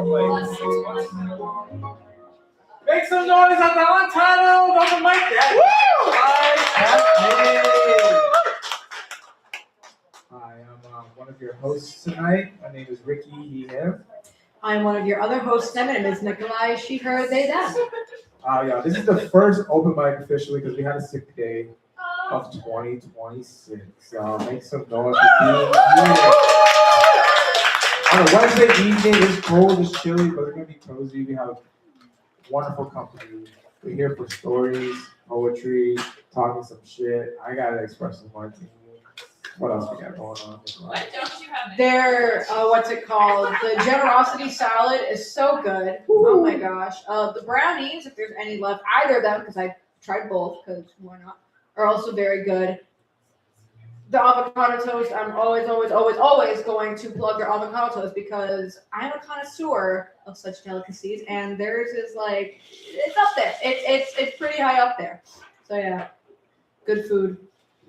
like 6 months. Make some noise on the Untitled open mic. Hi, I'm one of your hosts tonight. My name is Ricky, he, him. I'm one of your other hosts. My name is Nikolai, she, her, they, them. Yeah, this is the first open mic officially because we had a sick day of 2026. Make some noise for being here. On a Wednesday evening, it's cold, it's chilly, but it's gonna be cozy. We have wonderful company. We're here for stories, poetry, talking some shit. I gotta express some more. What else we got going on? What don't you have? Their, what's it called? The generosity salad is so good. Oh my gosh. The brownies, if there's any left, either of them, because I tried both, because why not, are also very good. The avocado toast, I'm always going to plug their avocado toast because I'm a connoisseur of such delicacies, and theirs is like, it's up there. It's pretty high up there. So yeah, good food.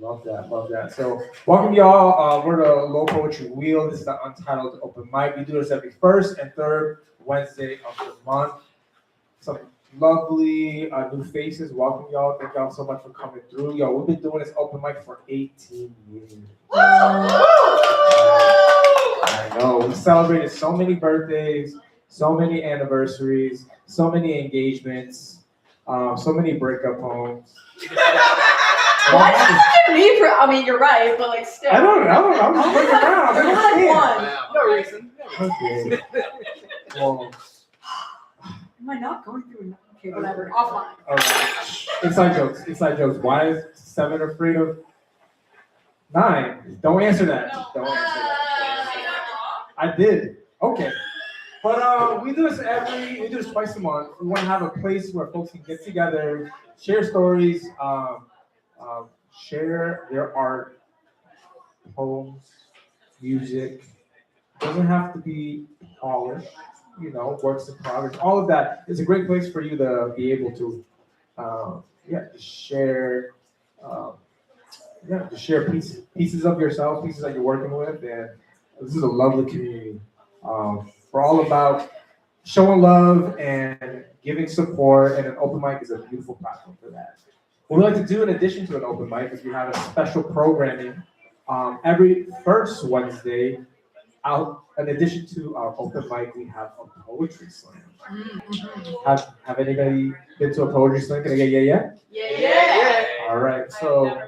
Love that. So welcome y'all. We're the Low Poetry Wheel. This is the Untitled Open Mic. We do this every first and third Wednesday of the month. Some lovely new faces. Welcome y'all. Thank y'all so much for coming through. Yo, we've been doing this open mic for 18 years. I know. We celebrated so many birthdays, so many anniversaries, so many engagements, so many breakup homes. What? I mean, you're right, but like still. I don't know. I'm just looking around. No reason. Okay. Well, am I not going through? Okay, whatever. Offline. All right. Inside jokes. Why is 7 afraid of 9? Don't answer that. Don't answer that. I did. Okay. But we do this twice a month. We want to have a place where folks can get together, share stories, share their art, poems, music. It doesn't have to be polished, works in progress. All of that is a great place for you to be able to, share, pieces of yourself, pieces that you're working with, and this is a lovely community. We're all about showing love and giving support, and an open mic is a beautiful platform for that. What we like to do in addition to an open mic is we have a special programming every first Wednesday. In addition to our open mic, we have a poetry slam. Have anybody been to a poetry slam? Can I get yeah? Yeah. All right, so.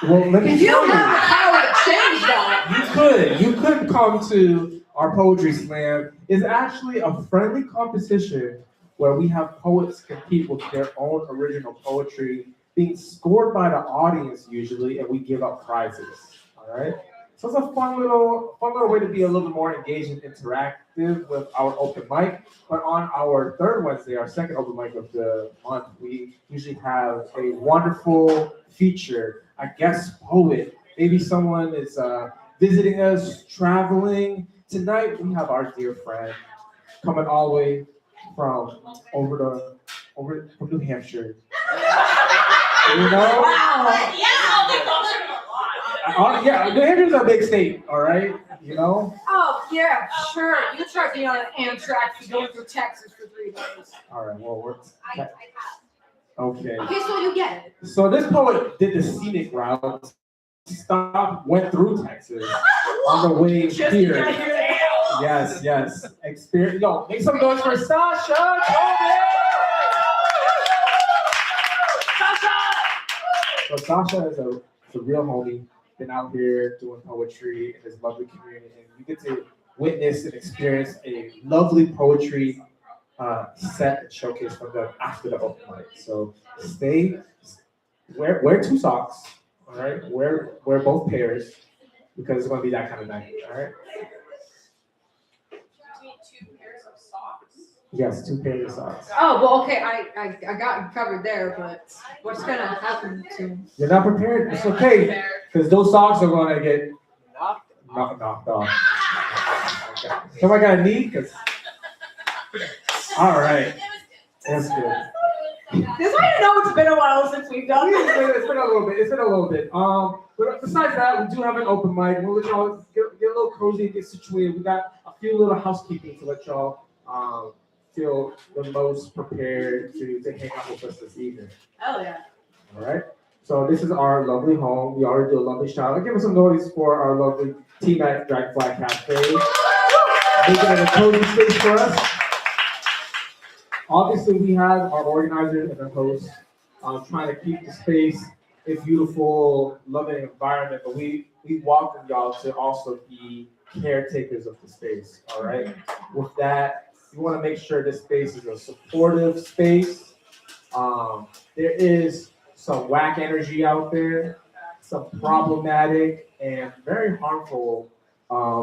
Well, let me. If you have the power to change that, you could come to our poetry slam. It's actually a friendly competition where we have poets compete with their own original poetry, being scored by the audience usually, and we give out prizes. All right. So it's a fun little way to be a little bit more engaged and interactive with our open mic. But on our third Wednesday, our second open mic of the month, we usually have a wonderful feature, a guest poet. Maybe someone is visiting us, traveling. Tonight we have our dear friend coming all the way from New Hampshire. Wow. New Hampshire's a big state, all right? Oh, yeah, sure. You tried me on an Amtrak for going through Texas for 3 days. All right, well, I have. Okay. Okay, so you get it. So this poet did the scenic route, went through Texas on the way here. Yes. Experience. Yo, make some noise for Sasha Elise Tobin! So Sasha is a real homie. Been out here doing poetry in this lovely community, and you get to witness and experience a lovely poetry set and showcase from them after the open mic. So wear 2 socks, all right? Wear both pairs because it's going to be that kind of night, all right? Do you need 2 pairs of socks? Yes, 2 pairs of socks. Oh, well, okay, I got you covered there, but what's gonna happen to? You're not prepared? It's okay, because those socks are going to get knocked off. Okay. Somebody got a knee? All right. That's good. This way you know it's been a while since we've done this. It's been a little bit. But besides that, we do have an open mic. We'll let y'all get a little cozy and get situated. We got a few little housekeeping to let y'all feel the most prepared to hang out with us this evening. Hell yeah. All right. So this is our lovely home. We already do a lovely shout out. Give us some noise for our lovely team at Dragonfly Cafe, making it a cozy space for us. Obviously, we have our organizers and our hosts trying to keep the space a beautiful, loving environment, but we welcome y'all to also be caretakers of the space. All right. With that, we want to make sure this space is a supportive space. There is some whack energy out there, some problematic and very harmful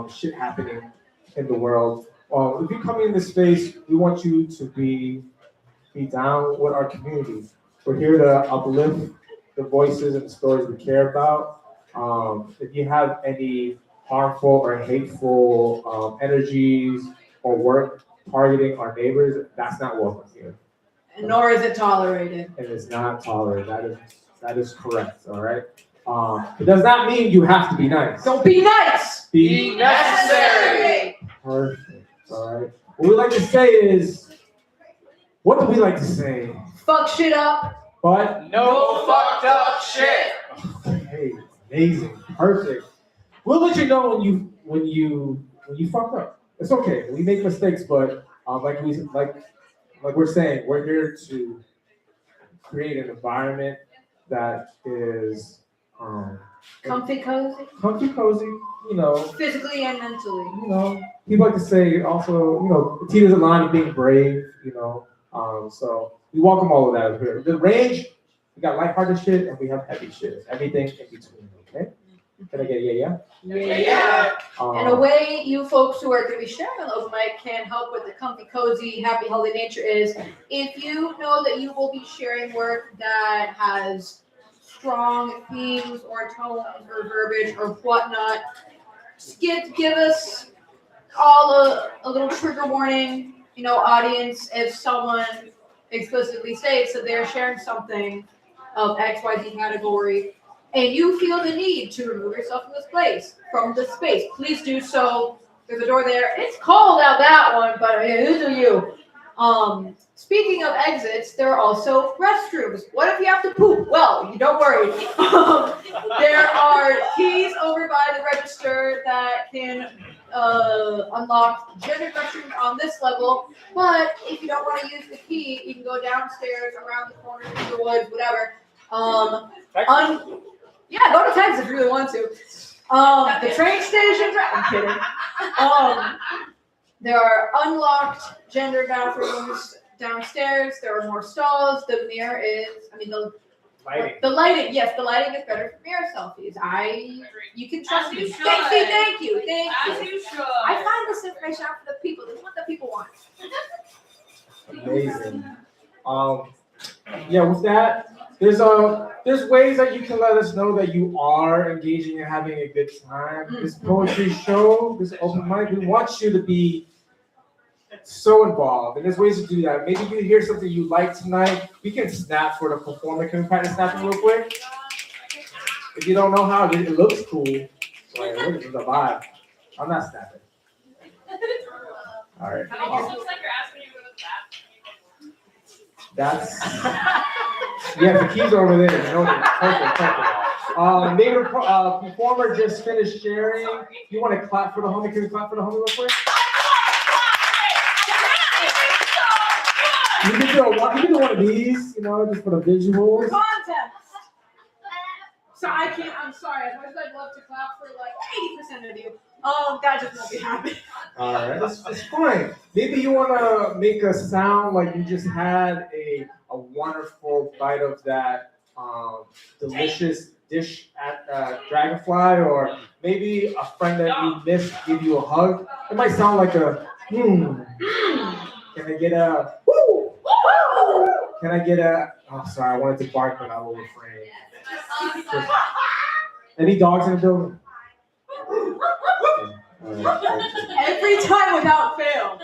shit happening in the world. If you come in this space, we want you to be down with our community. We're here to uplift the voices and the stories we care about. If you have any harmful or hateful energies or work targeting our neighbors, that's not welcome here. Nor is it tolerated. And it's not tolerated. That is correct. All right. It does not mean you have to be nice. Don't be nice. Be necessary. Perfect. All right. What we like to say is, what do we like to say? Fuck shit up. But No fucked up shit. hey, amazing, perfect. We'll let you know when you fuck up. It's okay. We make mistakes, but like we're saying, we're here to create an environment that is Comfy cozy. comfy, cozy. You know, Physically and mentally. people like to say also, Tita's a line of being brave. So we welcome all of that here. The range, we got lighthearted shit and we have heavy shit. Everything in between. Okay. Can I get a yeah? Yeah. And a way you folks who are going to be sharing on those mic can help with the comfy, cozy, happy, healthy nature is if you know that you will be sharing work that has strong themes or tones or verbiage or whatnot, just give us all a little trigger warning, audience, if someone explicitly states that they're sharing something of XYZ category, and you feel the need to remove yourself from this space, please do so. There's a door there. It's cold out that one, but who do you? Speaking of exits, there are also restrooms. What if you have to poop? Well, you don't worry. There are keys over by the register that can unlock gender restrooms on this level. But if you don't want to use the key, you can go downstairs, around the corner, through the woods, whatever. Yeah, go to Texas if you really want to. The train stations. I'm kidding. There are unlocked gender bathrooms downstairs. There are more stalls. The mirror is, Lighting. the lighting. Yes, the lighting is better for mirror selfies. You can trust me. Thank you. As you should. I find this information out for the people. This is what the people want. Amazing. With that, there's ways that you can let us know that you are engaging and having a good time. This poetry show, this open mic, we want you to be so involved. And there's ways to do that. Maybe you hear something you like tonight. We can snap for the performer. Can we practice snapping real quick? If you don't know how, it looks cool. Like, look at the vibe. I'm not snapping. All right. It looks like you're asking you to go to the That's the keys are over there. Perfect. Maybe the performer just finished sharing. You want to clap for the homie? Can we clap for the homie real quick? You can do one of these, just for the visuals. Content. So I'm sorry. As much as I'd love to clap for like 80% of you, that just won't be happening. All right, that's fine. Maybe you want to make a sound like you just had a wonderful bite of that delicious dish at Dragonfly, or maybe a friend that you missed give you a hug. It might sound like a Can I get a woo? Can I get a? Oh, sorry, I wanted to bark, but I will refrain. Any dogs in the building? Every time without fail.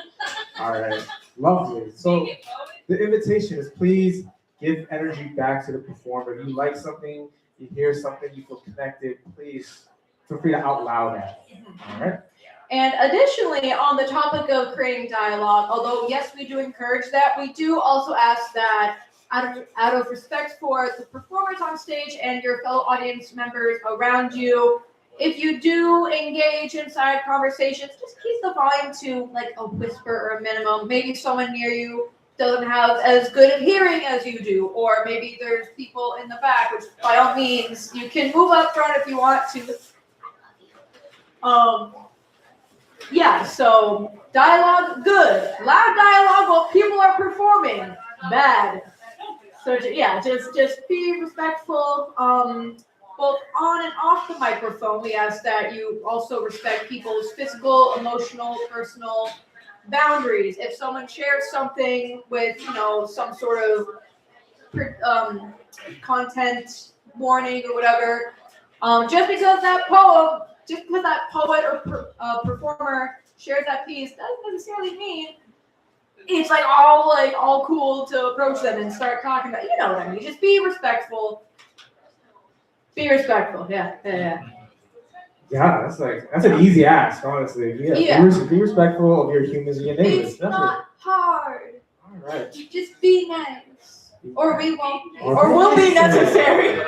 All right, lovely. So the invitation is please give energy back to the performer. If you like something, you hear something, you feel connected, please feel free to out loud that. All right. And additionally, on the topic of creating dialogue, although yes, we do encourage that, we do also ask that out of respect for the performers on stage and your fellow audience members around you, if you do engage in side conversations, just keep the volume to like a whisper or a minimum. Maybe someone near you doesn't have as good of hearing as you do, or maybe there's people in the back, which by all means, you can move up front if you want to. Yeah, so dialogue, good. Loud dialogue while people are performing, bad. So yeah, just be respectful, both on and off the microphone. We ask that you also respect people's physical, emotional, personal boundaries. If someone shares something with, some sort of content warning or whatever, just because that poet or performer shares that piece doesn't necessarily mean it's like all cool to approach them and start talking about. You know what I mean? Just be respectful. Be respectful. Yeah. Yeah, that's an easy ask, honestly. Yeah. Be respectful of your humans and your neighbors. It's not hard. All right. Just be nice, or we won't, or will be necessary.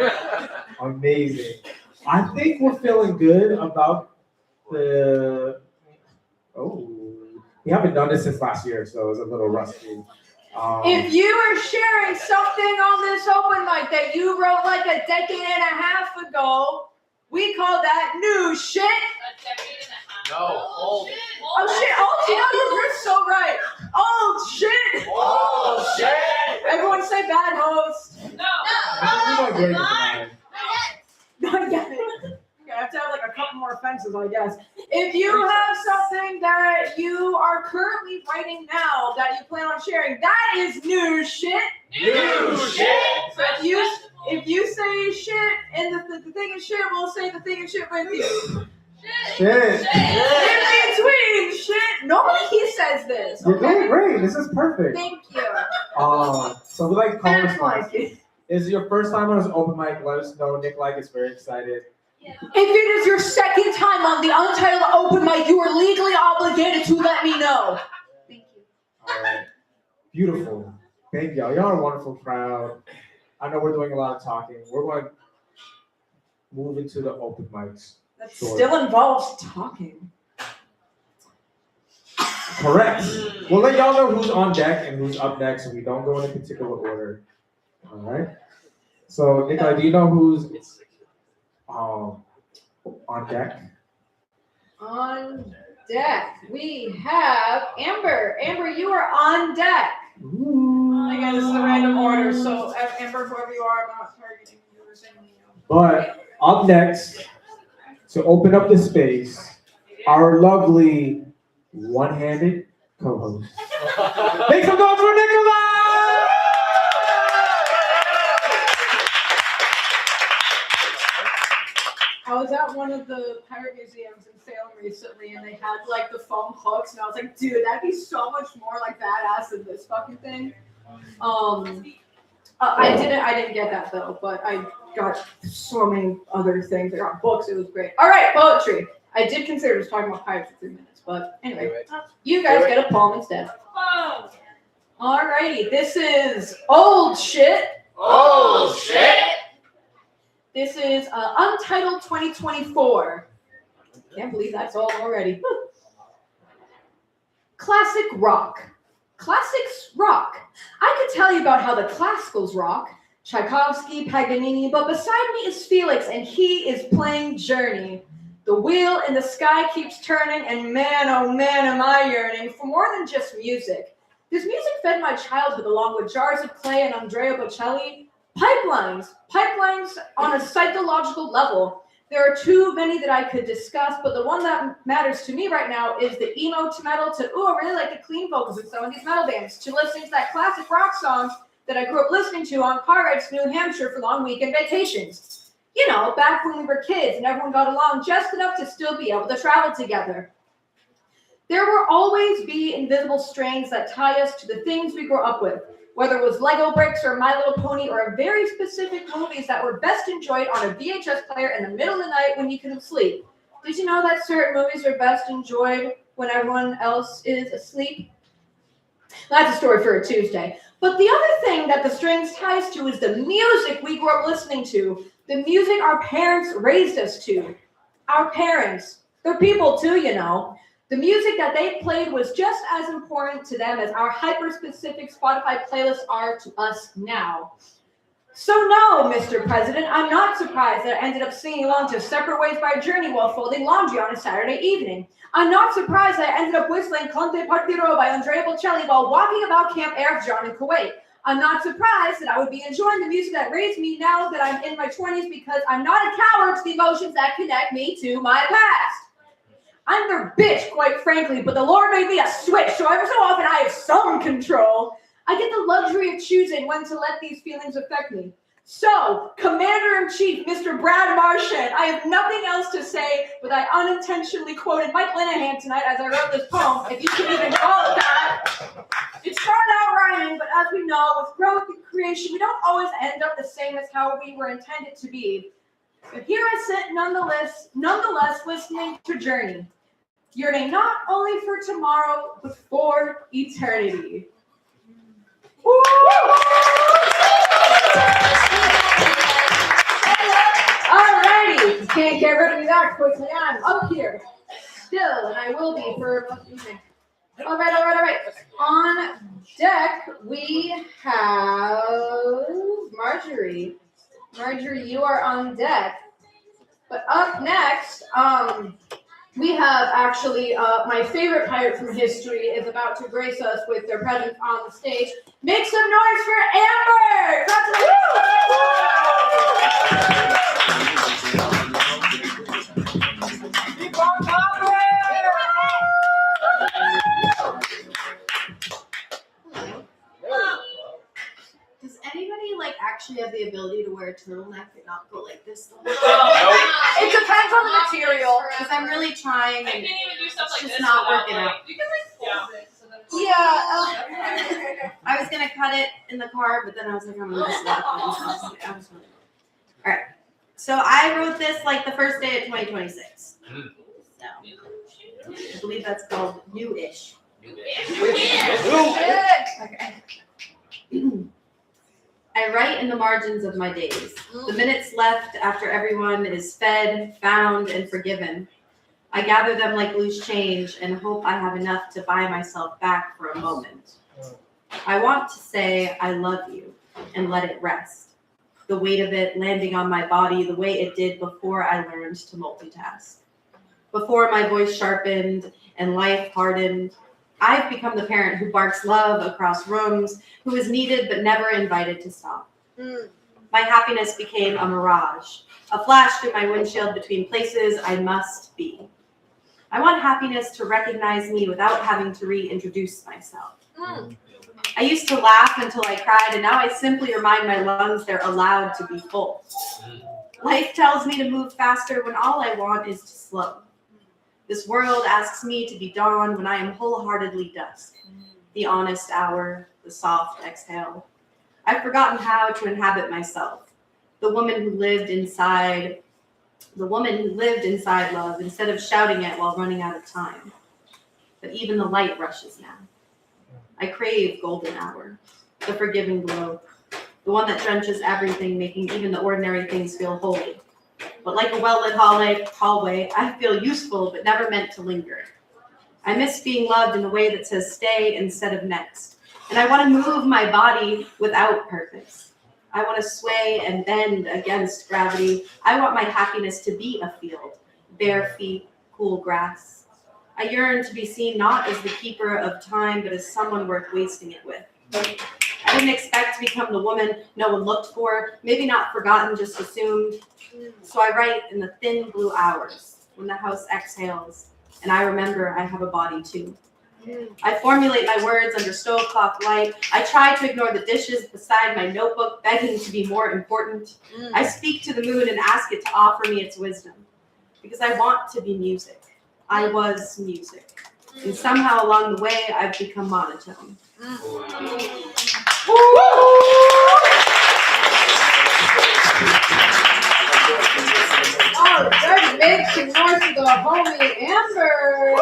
Amazing. I think we're feeling good about the. Oh, we haven't done this since last year, so it's a little rusty. If you are sharing something on this open mic that you wrote like a decade and a half ago, we call that new shit. A decade and a half. No, old. Oh shit! Oh, you're so right. Oh shit! Oh shit! Everyone say bad host. No. I'm doing great tonight. Not yet. I have to have like a couple more offenses, I guess. If you have something that you are currently writing now that you plan on sharing, that is new shit. New shit. So if you say shit and the thing is shit, we'll say the thing is shit with you. Shit. In between shit, nobody he says this. You're Okay? doing great. This is perfect. Thank you. So we like call That's like it. Is it your first time on this open mic? Let us know. Nick is very excited. If it is your second time on the Untitled open mic, you are legally obligated to let me know. Thank you. All right. Beautiful. Thank y'all. Y'all are a wonderful crowd. I know we're doing a lot of talking. We're going to move into the open mics. That Sure. still involves talking. Correct. We'll let y'all know who's on deck and who's up next, and we don't go in a particular order. All right. So, Nikolai, do you know who's on deck? On deck, we have Amber. Amber, you are on deck. Ooh. Again, this is a random order, so Amber, whoever you are, I'm not targeting you or singling you. But up next, to open up the space, our lovely one-handed co-host. Make some noise for Nikolai! I was at one of the pirate museums in Salem recently, and they had like the foam hooks, and I was like, dude, that'd be so much more like badass than this fucking thing. I didn't get that though, but I got so many other things. I got books. It was great. All right, poetry. I did consider just talking about pirates for 3 minutes, but anyway, you guys get a poem instead. Alrighty, this is old shit. Oh shit! This is Untitled 2024. Can't believe that's all already. Classic rock. Classics rock. I could tell you about how the classicals rock. Tchaikovsky, Paganini, but beside me is Felix, and he is playing Journey. The wheel in the sky keeps turning, and man, oh man, am I yearning for more than just music. This music fed my childhood along with Jars of Clay and Andrea Bocelli. Pipelines on a psychological level. There are too many that I could discuss, but the one that matters to me right now is the emo to metal to, I really like the clean vocals in some of these metal bands, to listening to that classic rock song that I grew up listening to on car rides to New Hampshire for long weekend vacations. You know, back when we were kids and everyone got along just enough to still be able to travel together. There will always be invisible strings that tie us to the things we grew up with. Whether it was Lego bricks or My Little Pony or very specific movies that were best enjoyed on a VHS player in the middle of the night when you couldn't sleep. Did you know that certain movies are best enjoyed when everyone else is asleep? That's a story for a Tuesday. But the other thing that the strings ties to is the music we grew up listening to. The music our parents raised us to. Our parents. They're people too, you know. The music that they played was just as important to them as our hyper-specific Spotify playlists are to us now. So no, Mr. President, I'm not surprised that I ended up singing along to Separate Ways by Journey while folding laundry on a Saturday evening. I'm not surprised that I ended up whistling Conte Partiro by Andrea Bocelli while walking about Camp Arif Jan in Kuwait. I'm not surprised that I would be enjoying the music that raised me now that I'm in my 20s because I'm not a coward to the emotions that connect me to my past. I'm their bitch, quite frankly, but the Lord made me a switch, so every so often I have some control. I get the luxury of choosing when to let these feelings affect me. So, Commander-in-Chief, Mr. Brad Marchand, I have nothing else to say, but I unintentionally quoted Mike Linehan tonight as I wrote this poem, if you can even call it that. It started out rhyming, but as we know, with growth and creation, we don't always end up the same as how we were intended to be. But here I sit, nonetheless listening to Journey, yearning not only for tomorrow, but for eternity. Woo! Alrighty, can't get rid of me that quickly. I'm up here still, and I will be for most of the evening. All right. On deck we have Marjorie. Marjorie, you are on deck. But up next, we have actually my favorite pirate from history is about to grace us with their presence on the stage. Make some noise for Amber! Keep on popping! Does anybody actually have the ability to wear a turtleneck and not go like this? It depends on the material. Because I'm really trying I and can't even do stuff it's like just this not without, working out. You can fold it so that it's Yeah, I was gonna cut it in the car, but then I was like, I'm gonna just let it go. All right. So I wrote this the first day of 2026. So I believe that's called new-ish. Okay. I write in the margins of my days, the minutes left after everyone is fed, found, and forgiven. I gather them like loose change and hope I have enough to buy myself back for a moment. I want to say I love you and let it rest. The weight of it landing on my body the way it did before I learned to multitask. Before my voice sharpened and life hardened, I've become the parent who barks love across rooms, who is needed but never invited to stop. My happiness became a mirage, a flash through my windshield between places I must be. I want happiness to recognize me without having to reintroduce myself. I used to laugh until I cried, and now I simply remind my lungs they're allowed to be full. Life tells me to move faster when all I want is to slow. This world asks me to be dawn when I am wholeheartedly dusk. The honest hour, the soft exhale. I've forgotten how to inhabit myself. The woman who lived inside love instead of shouting it while running out of time. But even the light rushes now. I crave golden hour, the forgiving glow, the one that drenches everything, making even the ordinary things feel holy. But like a well-lit hallway, I feel useful but never meant to linger. I miss being loved in a way that says stay instead of next. And I want to move my body without purpose. I want to sway and bend against gravity. I want my happiness to be a field, bare feet, cool grass. I yearn to be seen not as the keeper of time, but as someone worth wasting it with. I didn't expect to become the woman no one looked for, maybe not forgotten, just assumed. So I write in the thin blue hours, when the house exhales, and I remember I have a body too. I formulate my words under stovetop light. I try to ignore the dishes beside my notebook, begging to be more important. I speak to the moon and ask it to offer me its wisdom, because I want to be music. I was music. And somehow along the way, I've become monotone. Oh, dirty, make some noise for homie Amber.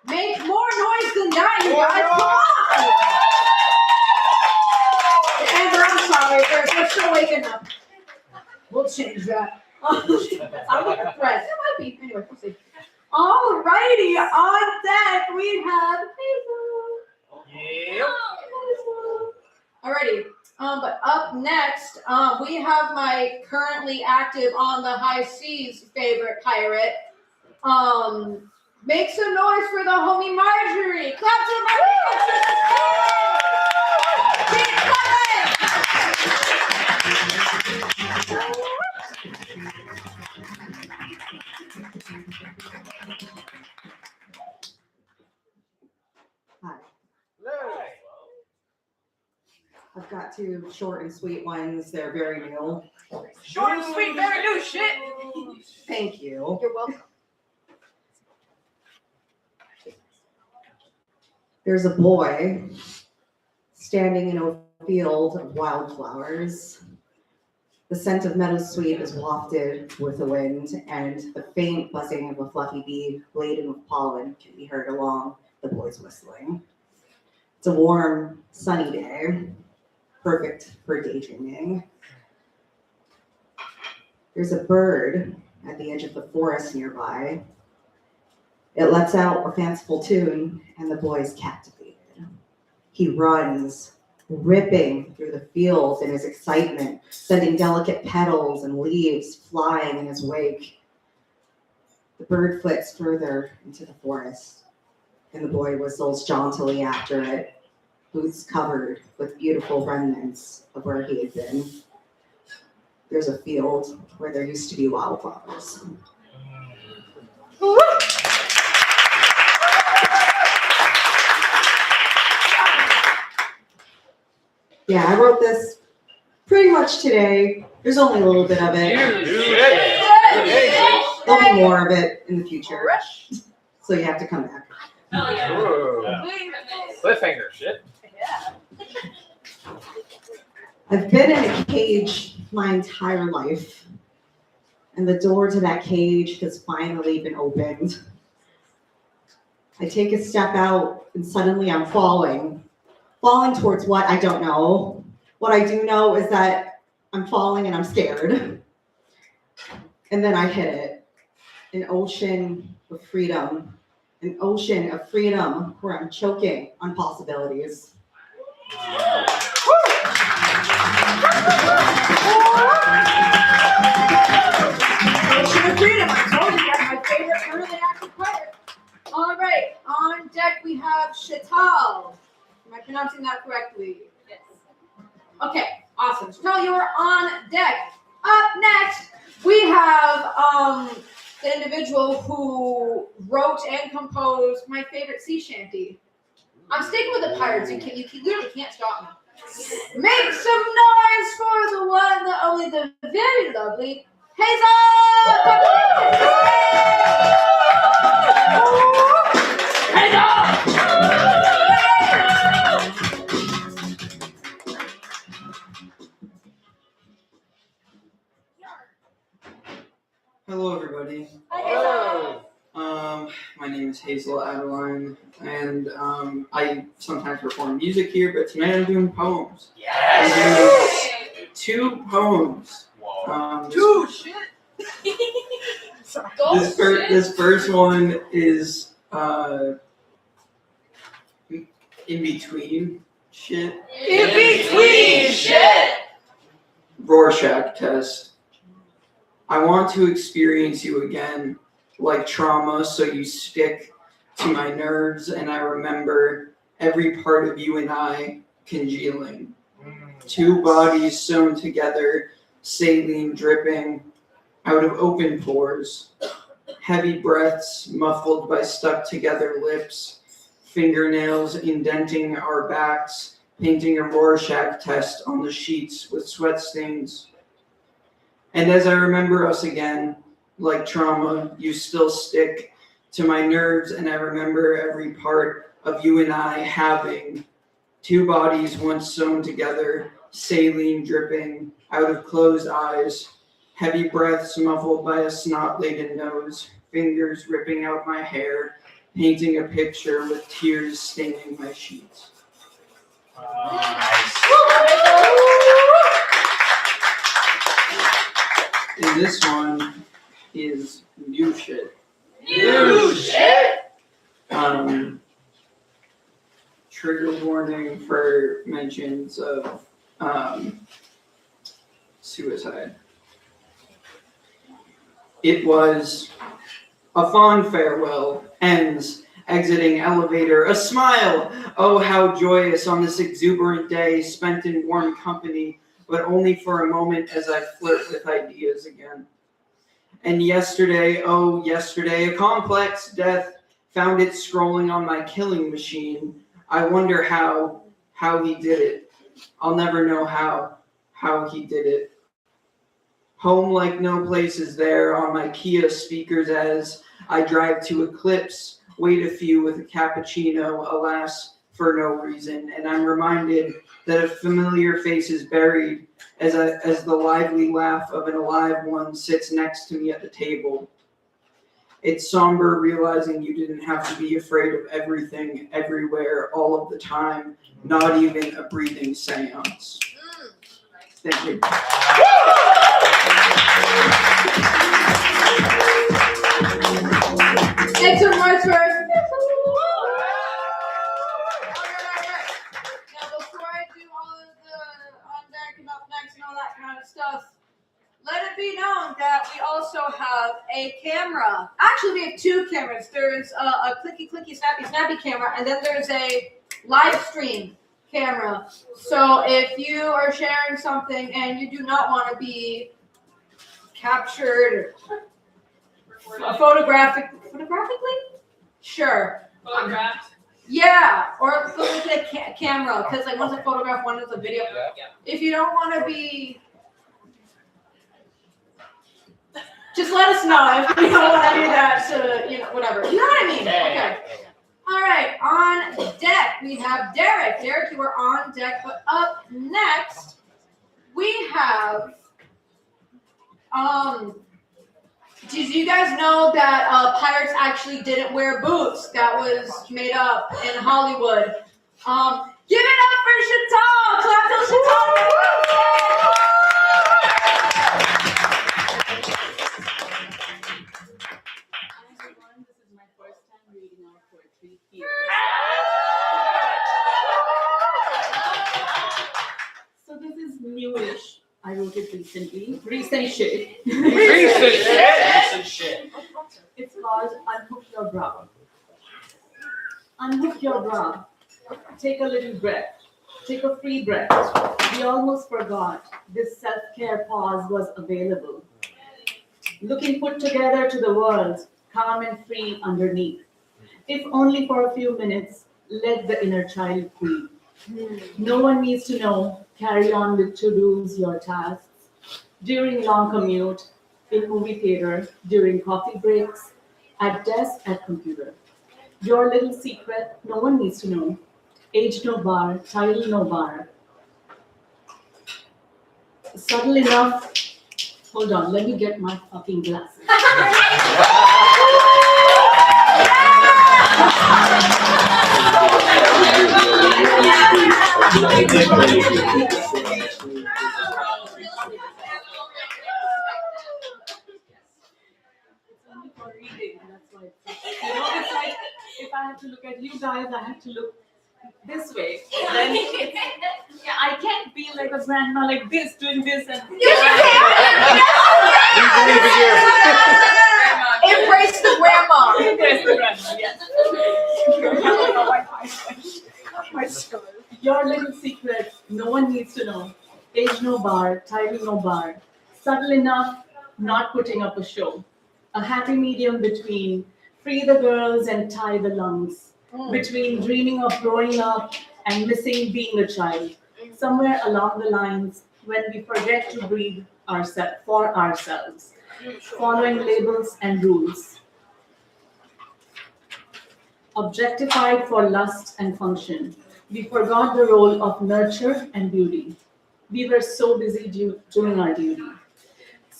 Make more noise than that, you guys. Come on. Amber, I'm sorry. They're still waking up. We'll change that. I'm like a threat. It might be. Anyway, we'll see. Alrighty, on deck we have Hazel. Yep. Alrighty, but up next, we have my currently active on the high seas favorite pirate. Make some noise for the homie Marjorie. Clap to Marjorie. Keep Hi. I've got two short and sweet ones. They're very new. Short and sweet, very new shit. Thank you. You're welcome. There's a boy standing in a field of wildflowers. The scent of meadowsweet is wafted with the wind, and the faint buzzing of a fluffy bee laden with pollen can be heard along the boy's whistling. It's a warm, sunny day, perfect for daydreaming. There's a bird at the edge of the forest nearby. It lets out a fanciful tune, and the boy is captivated. He runs, ripping through the fields in his excitement, sending delicate petals and leaves flying in his wake. The bird flits further into the forest, and the boy whistles jauntily after it, boots covered with beautiful remnants of where he had been. There's a field where there used to be wildflowers. Yeah, I wrote this pretty much today. There's only a little bit of it. There'll be more of it in the future. So you have to come back. Hell yeah. Ooh. Cliffhanger shit. I've been in a cage my entire life, and the door to that cage has finally been opened. I take a step out, and suddenly I'm falling. Falling towards what? I don't know. What I do know is that I'm falling and I'm scared. And then I hit it. An ocean of freedom. An ocean of freedom where I'm choking on possibilities. Ocean of freedom. I told you that's my favorite early active pirate. All right, on deck we have Chatal. Am I pronouncing that correctly? Yes. Okay, awesome. Chatal, you are on deck. Up next, we have the individual who wrote and composed my favorite sea shanty. I'm sticking with the pirates. You literally can't stop me. Make some noise for the one, the only, the very lovely Hazel! Hello, everybody. Hello. My name is Hazel Adeline, and I sometimes perform music here, but tonight I'm doing poems. Yes. Two poems. Whoa. Two shit. This first one is in between shit. In between shit. Rorschach test. I want to experience you again, like trauma, so you stick to my nerves, and I remember every part of you and I congealing. Two bodies sewn together, saline dripping out of open pores, heavy breaths muffled by stuck together lips, fingernails indenting our backs, painting a Rorschach test on the sheets with sweat stains. And as I remember us again, like trauma, you still stick to my nerves, and I remember every part of you and I having two bodies once sewn together, saline dripping out of closed eyes, Heavy breaths muffled by a snot-laden nose, fingers ripping out my hair, painting a picture with tears staining my sheets. And this one is new shit. New shit. Trigger warning for mentions of suicide. It was a fond farewell, ends, exiting elevator, a smile. Oh, how joyous on this exuberant day spent in warm company, but only for a moment as I flirt with ideas again. And yesterday, oh, yesterday, a complex death found it scrolling on my killing machine. I wonder how he did it. I'll never know how he did it. Home like no place is there on my Kia speakers as I drive to Eclipse, wait a few with a cappuccino, alas, for no reason. And I'm reminded that a familiar face is buried as the lively laugh of an alive one sits next to me at the table. It's somber realizing you didn't have to be afraid of everything, everywhere, all of the time, not even a breathing seance. Thank you. Make some noise for us. Now, before I do all of the on deck and up next and all that kind of stuff, let it be known that we also have a camera. Actually, we have two cameras. There's a clicky, snappy, snappy camera, and then there's a live stream camera. So if you are sharing something and you do not want to be captured photographically? Sure. Photographed. Yeah, or look at the camera, because like one's a photograph, one is a video. Yeah. If you don't want to be, just let us know if you don't want to do that. Whatever. You know what I mean? Okay. All right. On deck we have Derek. Derek, you are on deck. But up next we have Did you guys know that pirates actually didn't wear boots? That was made up in Hollywood. Give it up for Chantal! Clap till Chantal! Hi everyone, this is my first time reading out poetry here. So this is newish. I wrote it recently. Recent shit. Recent shit. It's called Unhook Your Brow. Unhook your brow. Take a little breath. Take a free breath. We almost forgot this self-care pause was available. Looking put together to the world, calm and free underneath. If only for a few minutes, let the inner child breathe. No one needs to know. Carry on with to-dos, your tasks. During long commute, in movie theater, during coffee breaks, at desk, at computer. Your little secret, no one needs to know. Age no bar, title no bar. Subtle enough. Hold on, let me get my fucking glasses. For reading, that's why it's like if I have to look at you guys, I have to look this way. Then I can't be like a grandma like this, doing this and Embrace the grandma. Embrace the grandma, yes. Your little secret, no one needs to know. Age no bar, title no bar. Subtle enough, not putting up a show. A happy medium between free the girls and tie the lungs. Between dreaming of growing up and missing being a child. Somewhere along the lines when we forget to breathe for ourselves. Following labels and rules. Objectified for lust and function. We forgot the role of nurture and beauty. We were so busy doing our duty.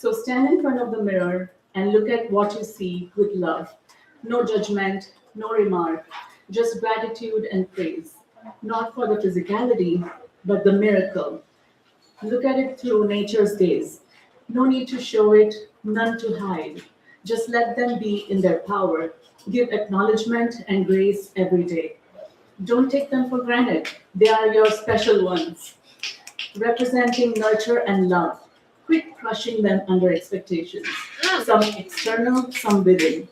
So stand in front of the mirror and look at what you see with love. No judgment, no remark, just gratitude and praise. Not for the physicality, but the miracle. Look at it through nature's gaze. No need to show it, none to hide. Just let them be in their power. Give acknowledgement and grace every day. Don't take them for granted. They are your special ones, representing nurture and love. Quit crushing them under expectations. Some external, some within.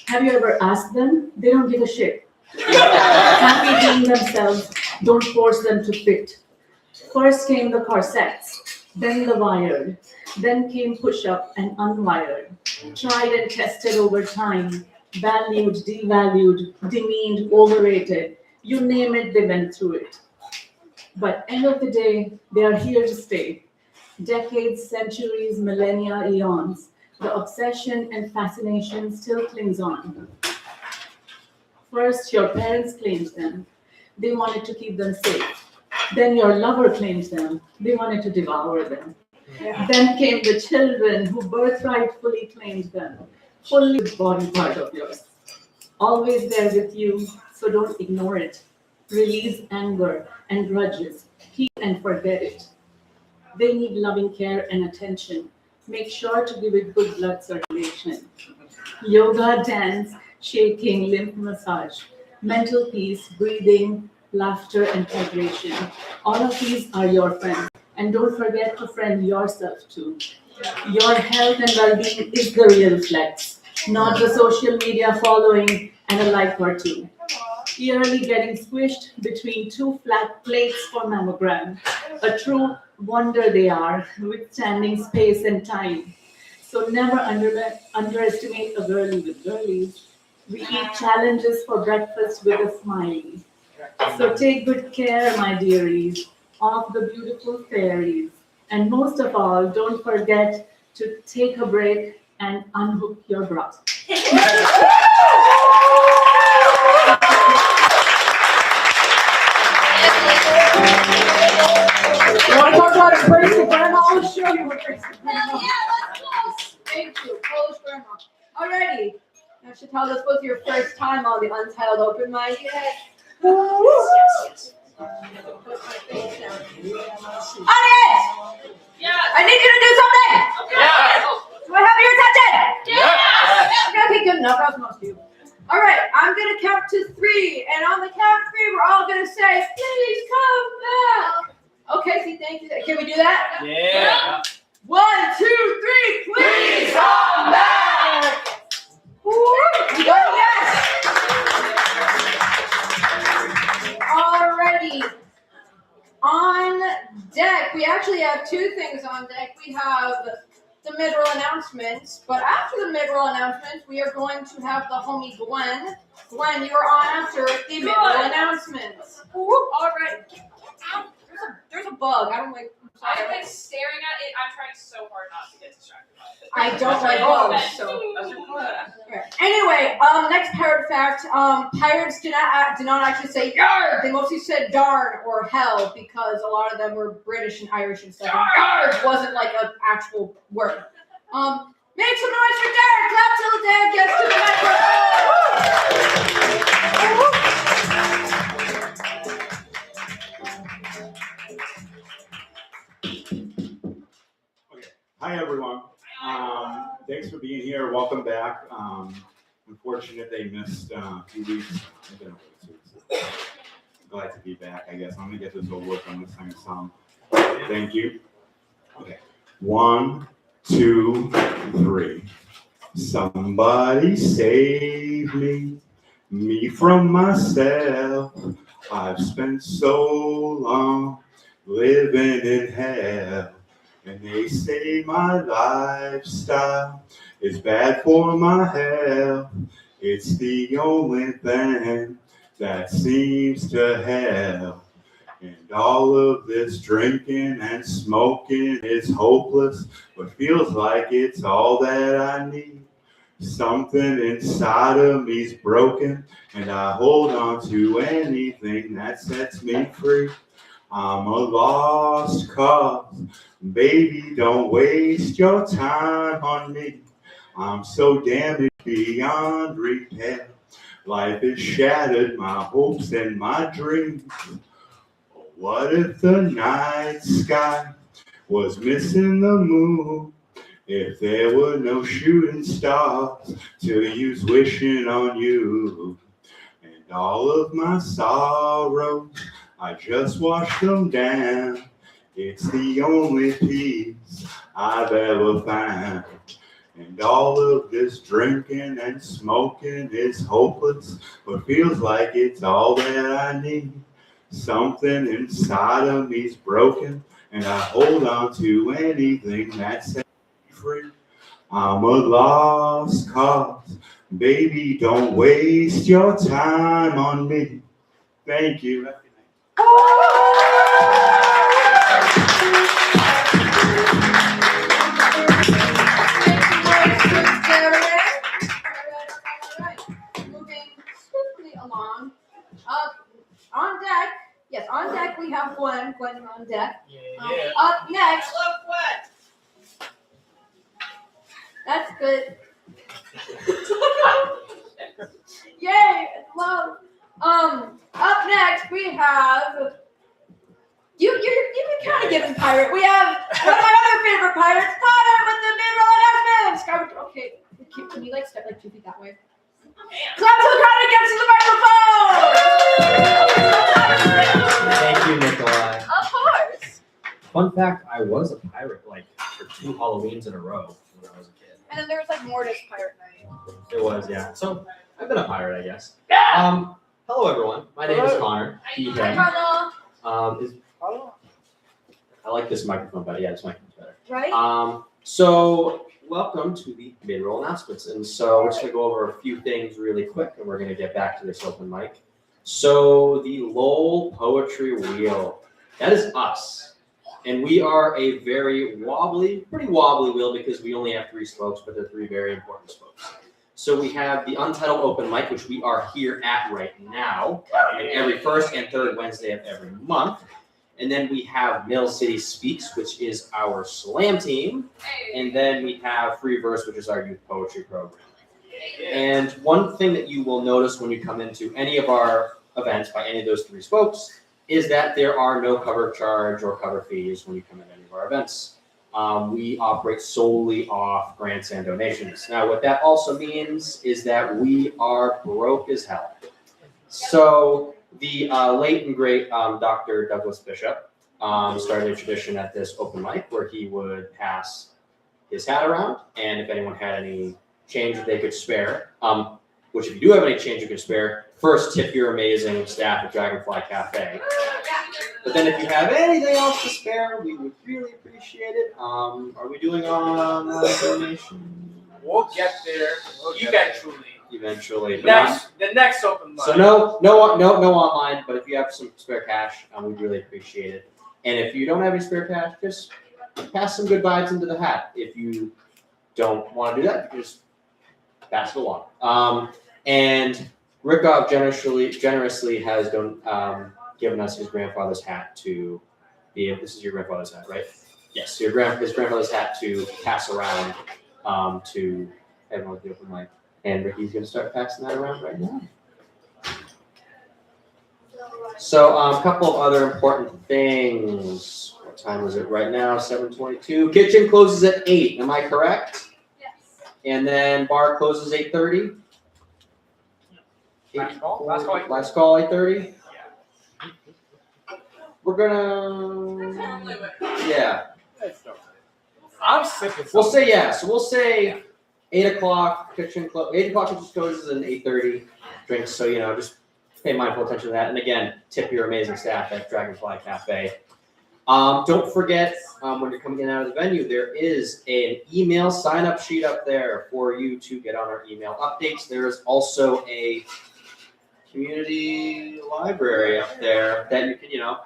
Have you ever asked them? They don't give a shit. Happy being themselves, don't force them to fit. First came the corsets, then the wired, then came push-up and unwired. Tried and tested over time, valued, devalued, demeaned, overrated. You name it, they went through it. But end of the day, they are here to stay. Decades, centuries, millennia, eons. The obsession and fascination still clings on. First, your parents claimed them. They wanted to keep them safe. Then your lover claimed them. They wanted to devour them. Yeah. Then came the children who birthrightfully claimed them. Fully body part of yours. Always there with you, so don't ignore it. Release anger and grudges. Keep and forget it. They need loving care and attention. Make sure to give it good blood circulation. Yoga, dance, shaking, lymph massage, mental peace, breathing, laughter, and hydration. All of these are your friends. And don't forget to friend yourself too. Your health and well-being is the real flex, not the social media following and a like or two. Yearly getting squished between two flat plates for mammogram. A true wonder they are, withstanding space and time. So never underestimate a girlie with girlies. We eat challenges for breakfast with a smiley. So take good care, my dearies, of the beautiful fairies. And most of all, don't forget to take a break and unhook your bra. You want to talk about embrace the grandma? I'll show you what embrace the grandma. Yeah, let's close. Thank you, Polish grandma. Alrighty. Now, Chantal, this was your first time on the Untitled Open Mic. Audience! Yeah. I need you to do something! Yeah. Do I have your attention? Yeah. Okay, good enough. That was most of you. Alright, I'm gonna count to 3, and on the count of 3, we're all gonna say, please come back! Okay, see, thank you. Can we do that? Yeah. 1, 2, 3, please come back! You got it, yes! Alrighty. On deck, we actually have 2 things on deck. We have the mid-roll announcements, but after the mid-roll announcements, we are going to have the homie Gwen. Gwen, you are on after the mid-roll announcements. Alright. There's a bug. I don't like. I've been staring at it. I'm trying so hard not to get distracted by it. I don't like bugs, so. Okay. Anyway, next pirate fact. Pirates do not actually say yar. They mostly said darn or hell because a lot of them were British and Irish and stuff. Yar wasn't like an actual word. Make some noise for Derek. Clap till Derek gets to the microphone. Hi everyone. Thanks for being here. Welcome back. Unfortunate they missed a few weeks. I've been away, so glad to be back. I guess I'm gonna get this over with. I'm gonna sing a song. Thank you. Okay. 1, 2, 3. Somebody save me from myself. I've spent so long living in hell. And they say my lifestyle is bad for my health. It's the only thing that seems to help. And all of this drinking and smoking is hopeless, but feels like it's all that I need. Something inside of me's broken, and I hold on to anything that sets me free. I'm a lost cause, Baby, don't waste your time on me. I'm so damaged beyond repair. Life has shattered my hopes and my dreams. What if the night sky was missing the moon? If there were no shooting stars to use wishing on you, and all of my sorrows, I just wash them down. It's the only peace I've ever found. And all of this drinking and smoking is hopeless, but feels like it's all that I need. Something inside of me's broken, and I hold on to anything that sets me free. I'm a lost cause. Baby, don't waste your time on me. Thank you. Moving swiftly along. On deck. Yes, on deck we have Gwen. Gwen, you're on deck. Up next. Hello, what? That's good. Yay! Love. Up next we have. You've been kind of giving pirate. We have one of my other favorite pirates, Connor, with the mid-roll announcements. Okay, can you like step like 2 feet that way? Clap till Connor gets to the microphone. Thank you, Nikolai. Of course. Fun fact, I was a pirate like for 2 Halloweens in a row when I was a kid. And then there was like Mortis Pirate Night. It was, yeah. So I've been a pirate, I guess. Hello everyone. My name is Connor. He, Hi, him. Connor. I like this microphone better. Yeah, this microphone's better. Right? So welcome to the mid-roll announcements. And so we're just gonna go over a few things really quick, and we're gonna get back to this open mic. So the Lowell Poetry Wheel, that is us. And we are a very pretty wobbly wheel because we only have 3 spokes, but they're 3 very important spokes. So we have the Untitled open mic, which we are here at right now, every first and third Wednesday of every month. And then we have Mill City Speaks, which is our slam team. And then we have Free Verse, which is our youth poetry program. And one thing that you will notice when you come into any of our events by any of those 3 spokes is that there are no cover charge or cover fees when you come in any of our events. We operate solely off grants and donations. Now, what that also means is that we are broke as hell. So the late and great Dr. Douglas Bishop started a tradition at this open mic where he would pass his hat around, and if anyone had any change that they could spare, which if you do have any change you could spare, first tip your amazing staff at Dragonfly Cafe. But then if you have anything else to spare, we would really appreciate it. Are we doing on donation? We'll get there eventually. The next open mic. So no online, but if you have some spare cash, we'd really appreciate it. And if you don't have any spare cash, just pass some good vibes into the hat. If you don't want to do that, you just pass it along. And Rickov generously has given us his grandfather's hat to be. This is your grandfather's hat, right? Yes, his grandfather's hat to pass around to everyone at the open mic. And Ricky's going to start passing that around right now. So a couple of other important things. What time is it right now? 7:22. Kitchen closes at 8. Am I correct? Yes. And then bar closes 8:30. Last call 8:30. We're gonna. Yeah. I'm sick of We'll say yeah. So we'll say 8 o'clock kitchen close. 8 o'clock kitchen closes and 8:30 drinks. So just pay mindful attention to that. And again, tip your amazing staff at Dragonfly Cafe. Don't forget when you're coming in and out of the venue, there is an email sign-up sheet up there for you to get on our email updates. There is also a community library up there that you can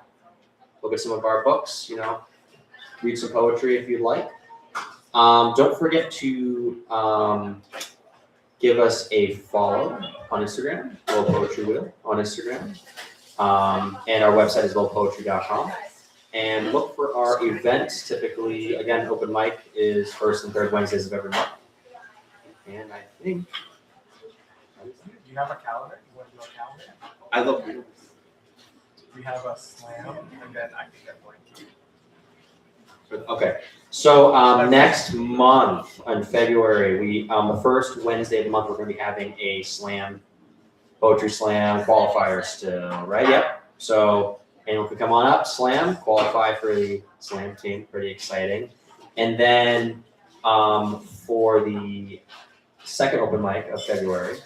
look at some of our books. Read some poetry if you'd like. Don't forget to give us a follow on Instagram, Low Poetry Wheel on Instagram. And our website is lowpoetry.com. And look for our events. Typically, again, open mic is first and third Wednesdays of every month. And I think Do you have a calendar? You want to do a calendar? I look. We have a slam, and then I think I'm going to. Okay, so next month in February, we the first Wednesday of the month, we're going to be having a slam, poetry slam qualifier still, right? Yep. So anyone can come on up, slam, qualify for the slam team. Pretty exciting. And then for the second open mic of February,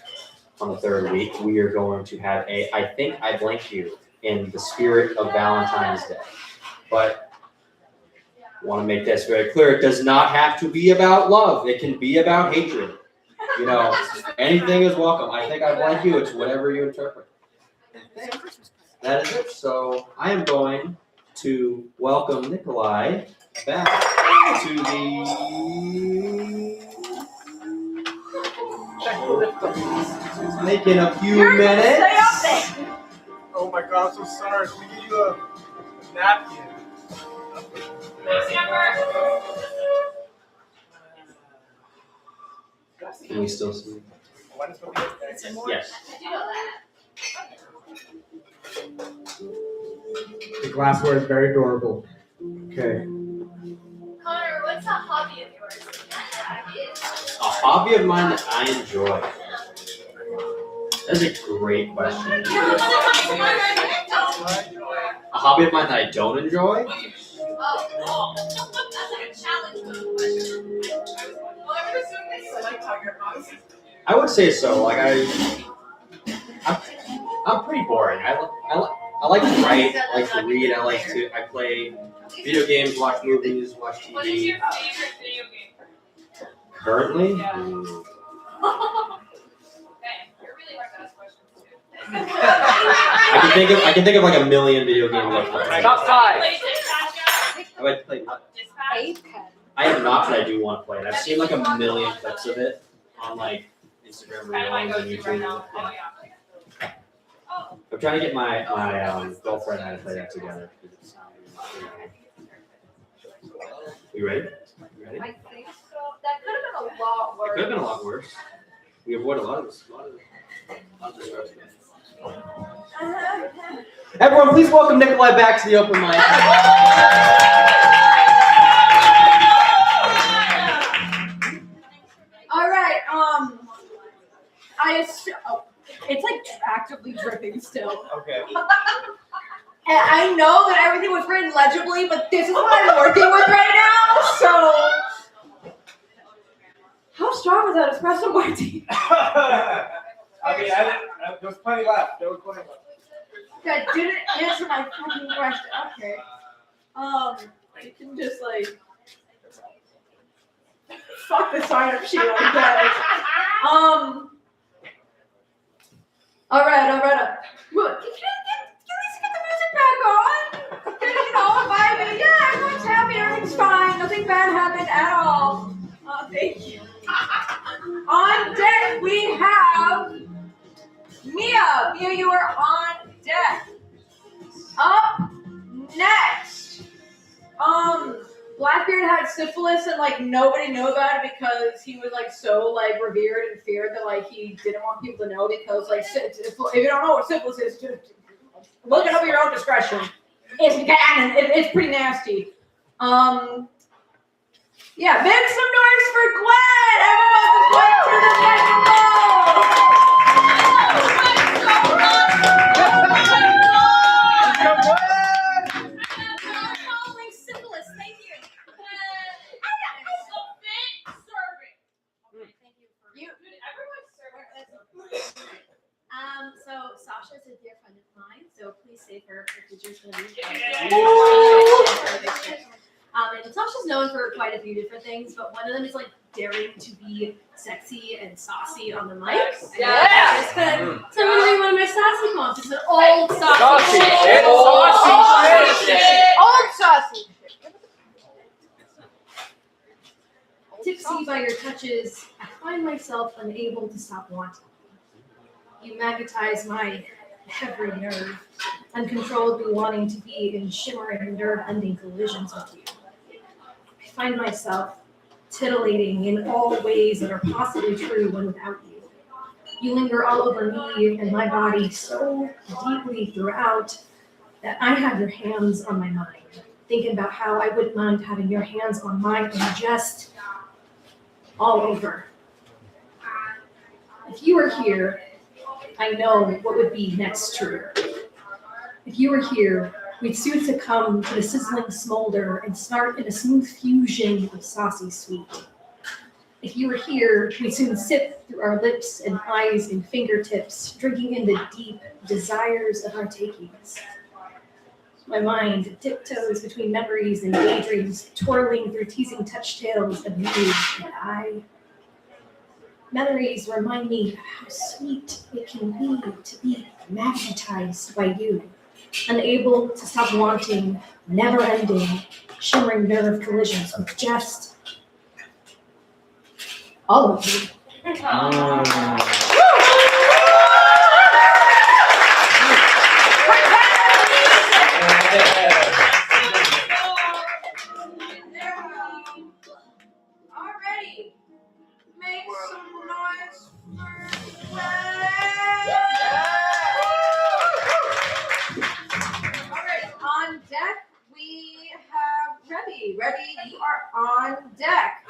on the third week, we are going to have I think I blanked you in the spirit of Valentine's Day, but. Want to make this very clear. It does not have to be about love. It can be about hatred. You know, anything is welcome. I think I like you. It's whatever you interpret. That is it. So I am going to welcome Nikolai back to the. Making a few minutes. Oh my God, I'm so sorry. Can we give you a napkin? Can we still see? Yes. The glassware is very adorable. Okay. Connor, what's a hobby of yours? A hobby of mine that I enjoy. That's a great question. A hobby of mine that I don't enjoy? Oh, that's like a challenge question. I would say so. Like I'm pretty boring. I like to write. I like to read. I play video games, watch movies, watch TV. What is your favorite video game? Currently, Okay, you're really hard to ask questions too. I can think of like a million video games I play. Top five. I would play. Dispatch. I have not, but I do want to play it. I've seen like a million clips of it on like Instagram Reels and YouTube. Yeah. I'm trying to get my girlfriend and I to play that together. You ready? You ready? I think so. That could have been a lot It worse. could have been a lot worse. We avoid a lot of this. Everyone, please welcome Nikolai back to the open mic. All right. It's like actively dripping still. Okay. And I know that everything was written legibly, but this is what I'm working with right now. So, how strong was that espresso martini? There was plenty left. That didn't answer my fucking question. Okay. You can just like fuck the sign-up sheet, I guess. All right. Look, can we get the music back on? Vibing. Yeah, everyone's happy. Everything's fine. Nothing bad happened at all. Thank you. On deck we have Mia. Mia, you are on deck. Up next, Blackbeard had syphilis and like nobody knew about it because he was like so like revered and feared that like he didn't want people to know because like if you don't know what syphilis is, just look it up at your own discretion. It's canon. It's pretty nasty. Yeah, make some noise for Glenn. Everyone, Glenn to the next syphilis. Thank you. So Sasha is a dear friend of mine, so please save her. Her teacher's going to be and Sasha's known for quite a few different things, but one of them is like daring to be sexy and saucy on the mic. Yes. So I'm going to read one of my sassy poems. It's an old saucy shit. Old saucy. Tipsy by your touches, I find myself unable to stop wanting. You magnetize my every nerve. uncontrollably wanting to be in shimmering, nerve-ending collisions with you. I find myself titillating in all ways that are possibly true when without you. You linger all over me and my body so deeply throughout that I have your hands on my mind, thinking about how I wouldn't mind having your hands on mine and just all over. If you were here, I know what would be next true. If you were here, we'd soon succumb to the sizzling smolder and start in a smooth fusion of saucy sweet. If you were here, we'd soon sip through our lips and eyes and fingertips, drinking in the deep desires of our takings. My mind tiptoes between memories and daydreams, twirling through teasing touch tales of you and I. Memories remind me of how sweet it can be to be magnetized by you, unable to stop wanting, never-ending, shimmering nerve collisions with just all of you. Alrighty. Make some noise for Alright, on deck we have Rebby. Rebby, you are on deck.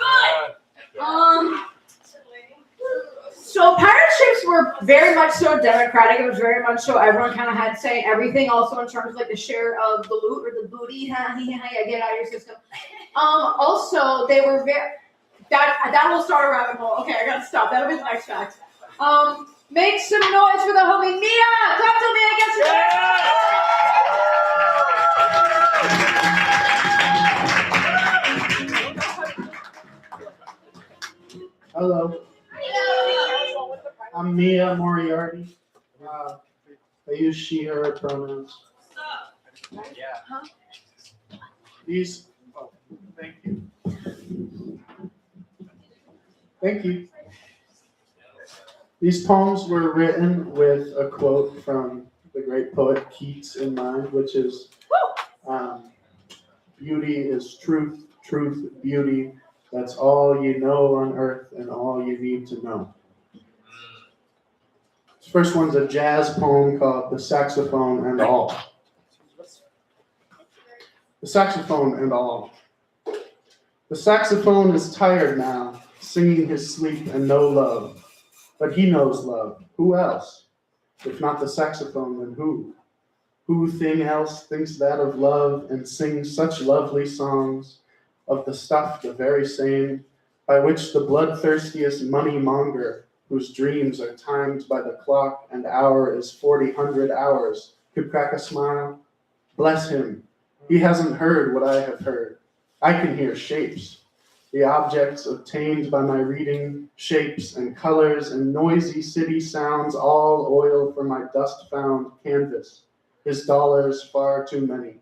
So pirate ships were very much so democratic. It was very much so everyone kind of had say everything. Also in terms of like the share of the loot or the booty. Get out of your system. Also they were very that will start a rabbit hole. Okay, I gotta stop. That'll be the next fact. Make some noise for the homie Mia. Clap to me, Hello. I'm Mia Moriarty. I use she, her pronouns. Yeah. These, thank you. Thank you. These poems were written with a quote from the great poet Keats in mind, which is, beauty is truth, truth, beauty. That's all you know on earth and all you need to know. This first one's a jazz poem called The Saxophone and All. The saxophone and all. The saxophone is tired now, singing his sleep and no love. But he knows love. Who else? If not the saxophone, then who? Who thing else thinks that of love and sings such lovely songs of the stuff the very same by which the bloodthirstiest money monger, whose dreams are timed by the clock and hour is 40,000 hours, could crack a smile? Bless him. He hasn't heard what I have heard. I can hear shapes. The objects obtained by my reading, shapes and colors and noisy city sounds, all oil for my dust-found canvas. His dollars far too many.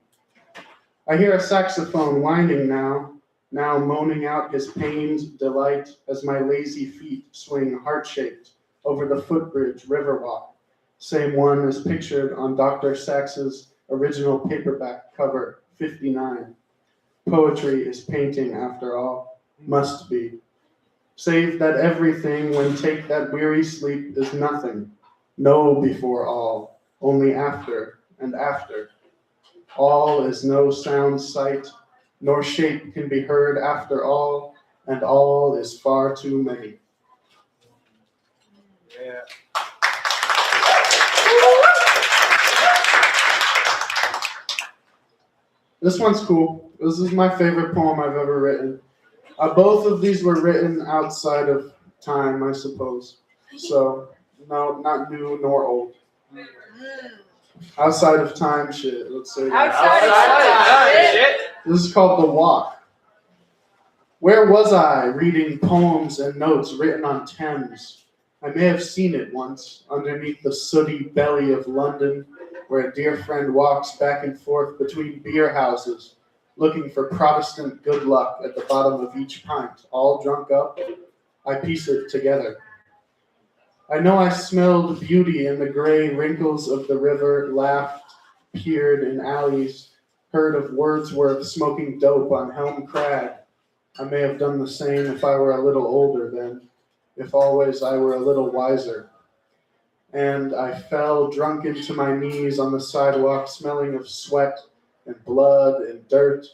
I hear a saxophone whining now moaning out his pain's delight as my lazy feet swing heart-shaped over the footbridge riverwalk, same one as pictured on Dr. Sachs's original paperback cover, 59. Poetry is painting after all, must be. Save that everything when take that weary sleep is nothing. No before all, only after and after. All is no sound sight, nor shape can be heard after all, and all is far too many. Yeah. This one's cool. This is my favorite poem I've ever written. Both of these were written outside of time, I suppose. So, no, not new nor old. Outside of time shit, let's say. Outside of time shit. This is called The Walk. Where was I reading poems and notes written on Thames? I may have seen it once, underneath the sooty belly of London, where a dear friend walks back and forth between beer houses, looking for Protestant good luck at the bottom of each pint, all drunk up. I piece it together. I know I smelled beauty in the gray wrinkles of the river, laughed, peered in alleys, heard of Wordsworth smoking dope on Helm Crag. I may have done the same if I were a little older then, if always I were a little wiser. And I fell drunk into my knees on the sidewalk, smelling of sweat and blood and dirt,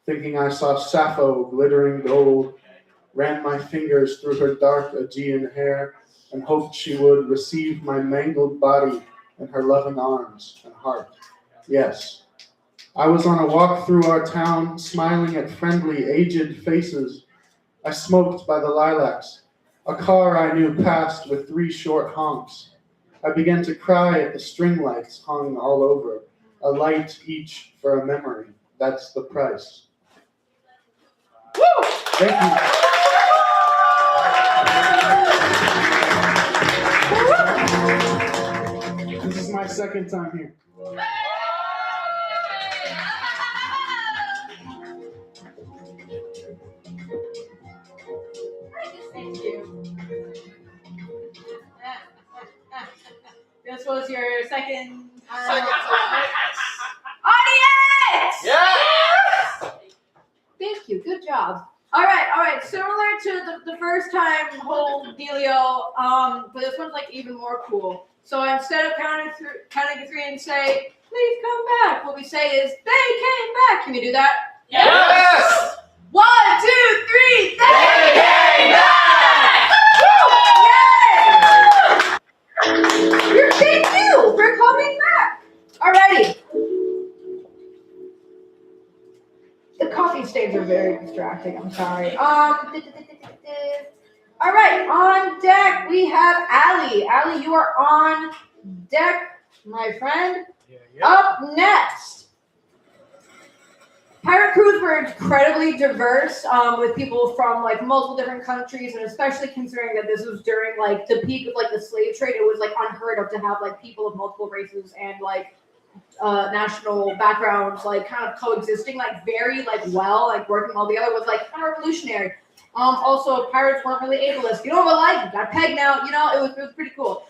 thinking I saw Sappho glittering gold, ran my fingers through her dark Aegean hair, and hoped she would receive my mangled body in her loving arms and heart. Yes, I was on a walk through our town, smiling at friendly, aged faces. I smoked by the lilacs. A car I knew passed with 3 short honks. I began to cry at the string lights hung all over, a light each for a memory. That's the price. Woo! Thank you. This is my second time here. Thank you. This was your second audience! Yes! Thank you. Good job. All right. Similar to the first time whole dealio, but this one's like even more cool. So instead of counting to 3 and say, "Please come back," what we say is, "They came back." Can we do that? Yes! 1, 2, 3. They came back! Yay! Thank you for coming back. Alrighty. The coffee stains are very distracting. I'm sorry. All right, on deck we have Allie. Allie, you are on deck, my friend. Up next. Pirate crews were incredibly diverse, with people from like multiple different countries, and especially considering that this was during like the peak of like the slave trade, it was like unheard of to have like people of multiple races and like national backgrounds like kind of coexisting like very like well, like working all together was like kind of revolutionary. Also pirates weren't really ableist. You know what, like you got pegged now, you know, it was pretty cool.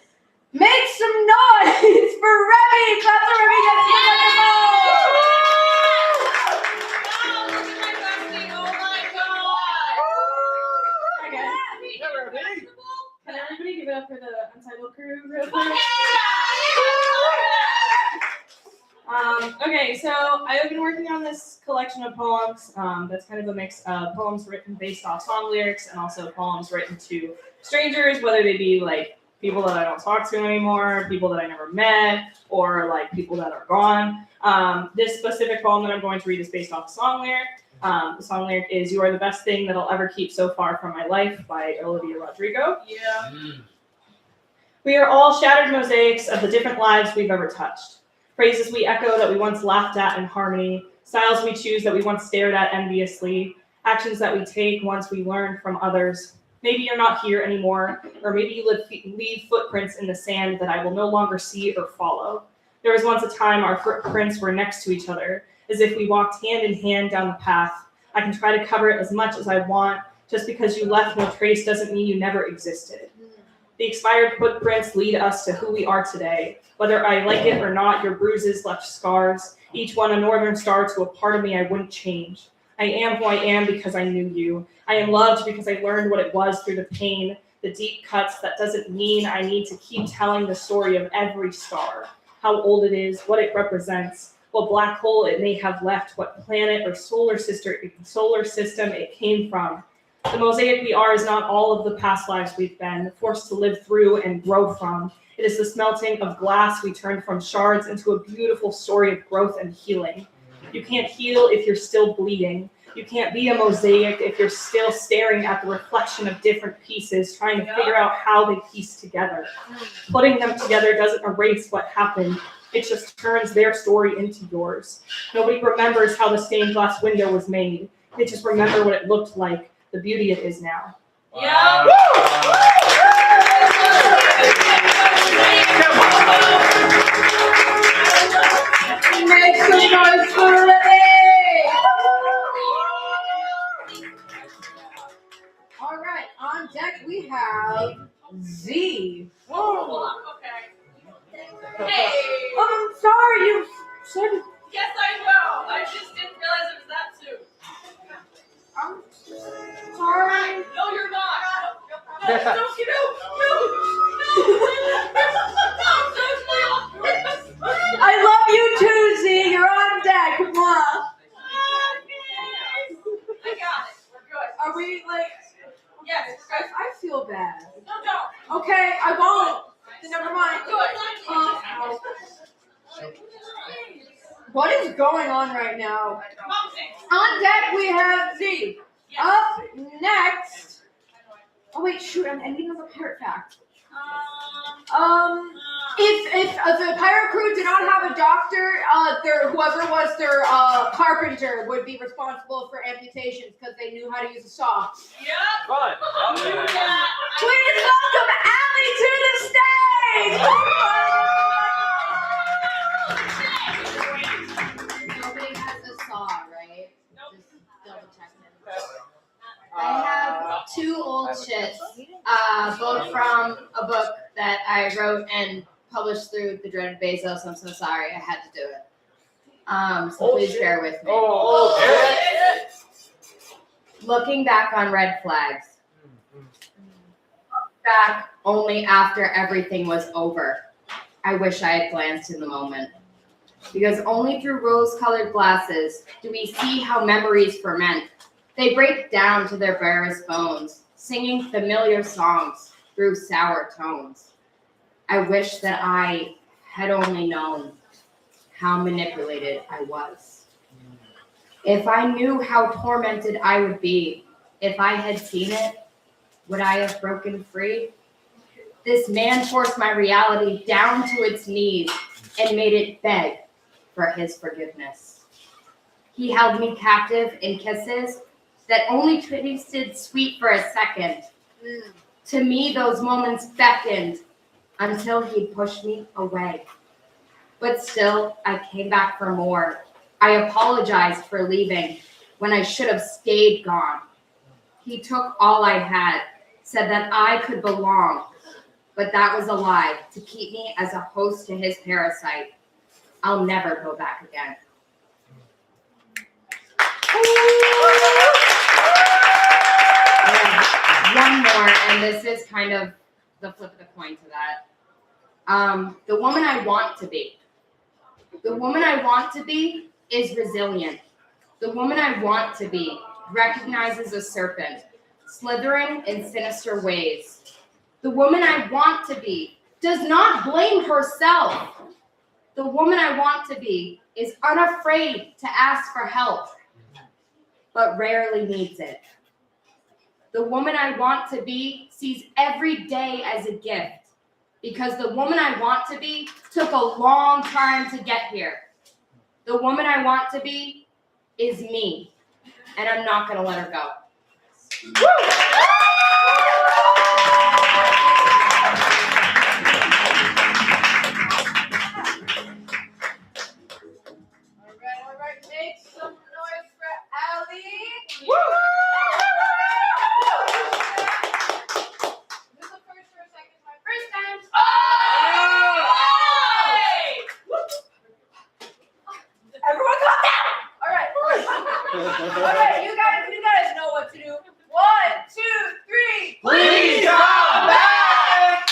Make some noise for Remy! Clap for Remy, get Can everybody give it up for the Untitled crew real quick? Okay, so I've been working on this collection of poems that's kind of a mix of poems written based off song lyrics and also poems written to strangers, whether they be like people that I don't talk to anymore, people that I never met, or like people that are gone. This specific poem that I'm going to read is based off a song lyric. The song lyric is "You Are the Best Thing That I'll Ever Keep So Far From My Life" by Olivia Rodrigo. Yeah. We are all shattered mosaics of the different lives we've ever touched. Phrases we echo that we once laughed at in harmony, styles we choose that we once stared at enviously, actions that we take once we learned from others. Maybe you're not here anymore, or maybe you leave footprints in the sand that I will no longer see or follow. There was once a time our footprints were next to each other, as if we walked hand in hand down the path. I can try to cover it as much as I want. Just because you left no trace doesn't mean you never existed. The expired footprints lead us to who we are today. Whether I like it or not, your bruises left scars, each one a northern star to a part of me I wouldn't change. I am who I am because I knew you. I am loved because I learned what it was through the pain, the deep cuts. That doesn't mean I need to keep telling the story of every star, how old it is, what it represents, what black hole it may have left, what planet or solar system it came from. The mosaic we are is not all of the past lives we've been forced to live through and grow from. It is the smelting of glass we turned from shards into a beautiful story of growth and healing. You can't heal if you're still bleeding. You can't be a mosaic if you're still staring at the reflection of different pieces, trying to figure out how they piece together. Putting them together doesn't erase what happened. It just turns their story into yours. Nobody remembers how the stained glass window was made. They just remember what it looked like, the beauty it is now. Yeah. Make some noise for Renee. All right, on deck we have Z. Oh, okay. Hey. I'm sorry, you Yes, I know. I just didn't realize it was that soon. I'm sorry. No, you're not. No, don't get out. No. I love you too, Z. You're on deck. Come on. I got it. We're good. Are we like? Yes, we're good. I feel bad. No, don't. Okay, I won't. Never mind. Good. What is going on right now? Mounting. On deck we have Z. Yes. Up next. Oh wait, shoot! I need another pirate fact. If the pirate crew did not have a doctor, whoever was their carpenter would be responsible for amputations because they knew how to use a saw. Yeah. Fun. Please welcome Allie to the stage. Nobody has a saw, right? Nope. Just double checking. I have two old shits, both from a book that I wrote and published through the dreaded Bezos. I'm so sorry, I had to do it. So please bear with me. Looking back on red flags. Back only after everything was over. I wish I had glanced in the moment. Because only through rose-colored glasses do we see how memories ferment. They break down to their barest bones, singing familiar songs through sour tones. I wish that I had only known how manipulated I was. If I knew how tormented I would be, if I had seen it, would I have broken free? This man forced my reality down to its knees and made it beg for his forgiveness. He held me captive in kisses that only tasted sweet for a second. To me, those moments beckoned until he pushed me away. But still, I came back for more. I apologized for leaving when I should have stayed gone. He took all I had, said that I could belong, but that was a lie to keep me as a host to his parasite. I'll never go back again. One more, and this is kind of the flip of the coin to that. The woman I want to be. The woman I want to be is resilient. The woman I want to be recognizes a serpent, slithering in sinister ways. The woman I want to be does not blame herself. The woman I want to be is unafraid to ask for help, but rarely needs it. The woman I want to be sees every day as a gift, because the woman I want to be took a long time to get here. The woman I want to be is me, and I'm not going to let her go. All right, make some noise for Allie. Woo! This is the first or second time? First time. Everyone calm down. All right. All right, you guys know what to do. 1, 2, 3. Please come back.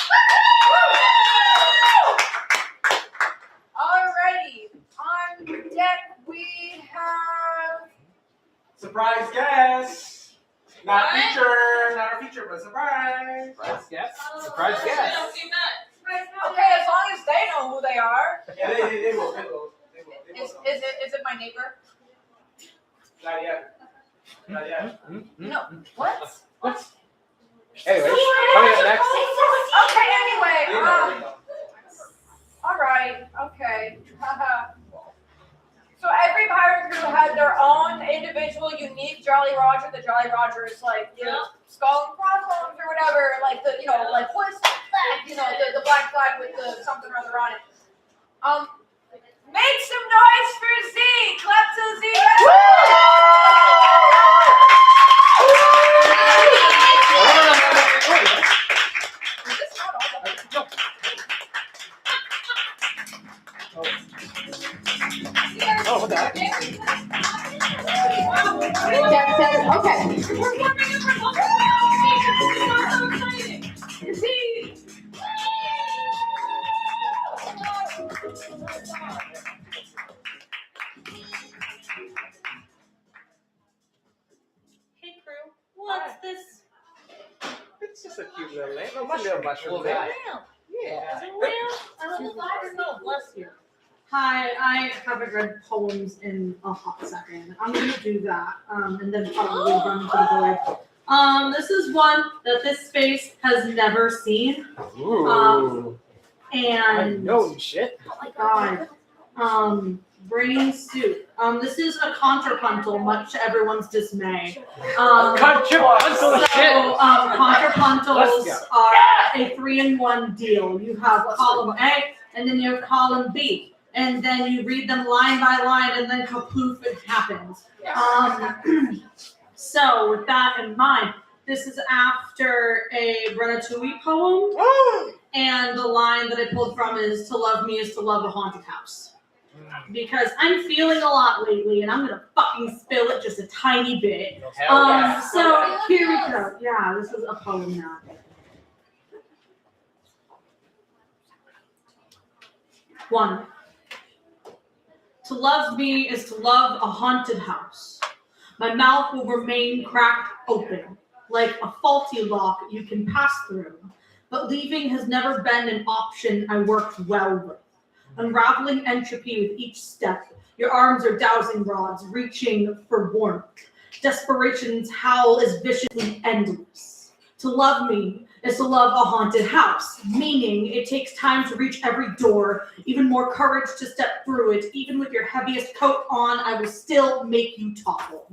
Alrighty, on deck we have. Surprise guest. Not a feature, but surprise. Surprise guest. Surprise guest. Okay, as long as they know who they are. Yeah, they will. Is it my neighbor? Not yet. No. What? Anyway, coming up next. Okay. Anyway. They know. All right. Okay. So every pirate crew had their own individual, unique Jolly Roger. The Jolly Roger is like skull and crossbones or whatever, like the like hoist flag, the black flag with the something or other on it. Make some noise for Z. Clap to Z. Okay. We're warming up our so exciting. You see? Hey crew, what's this? It's just a cute little lamp. No, mushroom guy. Yeah. Is it real? I don't know. Bless you. Hi, I haven't read poems in a hot second. I'm gonna do that, and then probably run to the void. This is one that this space has never seen. Ooh. And no shit. oh my god. Brain soup. This is a contrapuntal, much to everyone's dismay. Contrapuntal shit. Contrapuntals are a 3-in-1 deal. You have column A, and then you have column B, and then you read them line by line, and then kapoof, it happens. So with that in mind, this is after a Ratatouille poem, and the line that I pulled from is "To love me is to love a haunted house." Because I'm feeling a lot lately, and I'm gonna fucking spill it just a tiny bit. So here we go. Yeah, this is a poem now. One. To love me is to love a haunted house. My mouth will remain cracked open, like a faulty lock you can pass through. But leaving has never been an option I worked well with. Unraveling entropy with each step. Your arms are dowsing rods, reaching for warmth. Desperation's howl is viciously endless. To love me is to love a haunted house, meaning it takes time to reach every door, even more courage to step through it. Even with your heaviest coat on, I will still make you topple.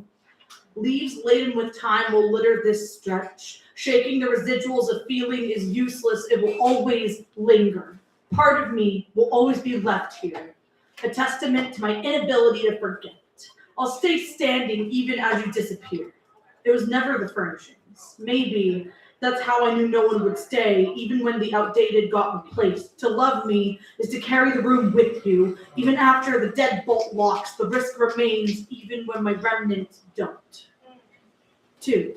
Leaves laden with time will litter this stretch. Shaking the residuals of feeling is useless. It will always linger. Part of me will always be left here, a testament to my inability to forget. I'll stay standing even as you disappear. It was never the furnishings. Maybe that's how I knew no one would stay, even when the outdated got replaced. To love me is to carry the room with you, even after the deadbolt locks. The risk remains, even when my remnants don't. 2.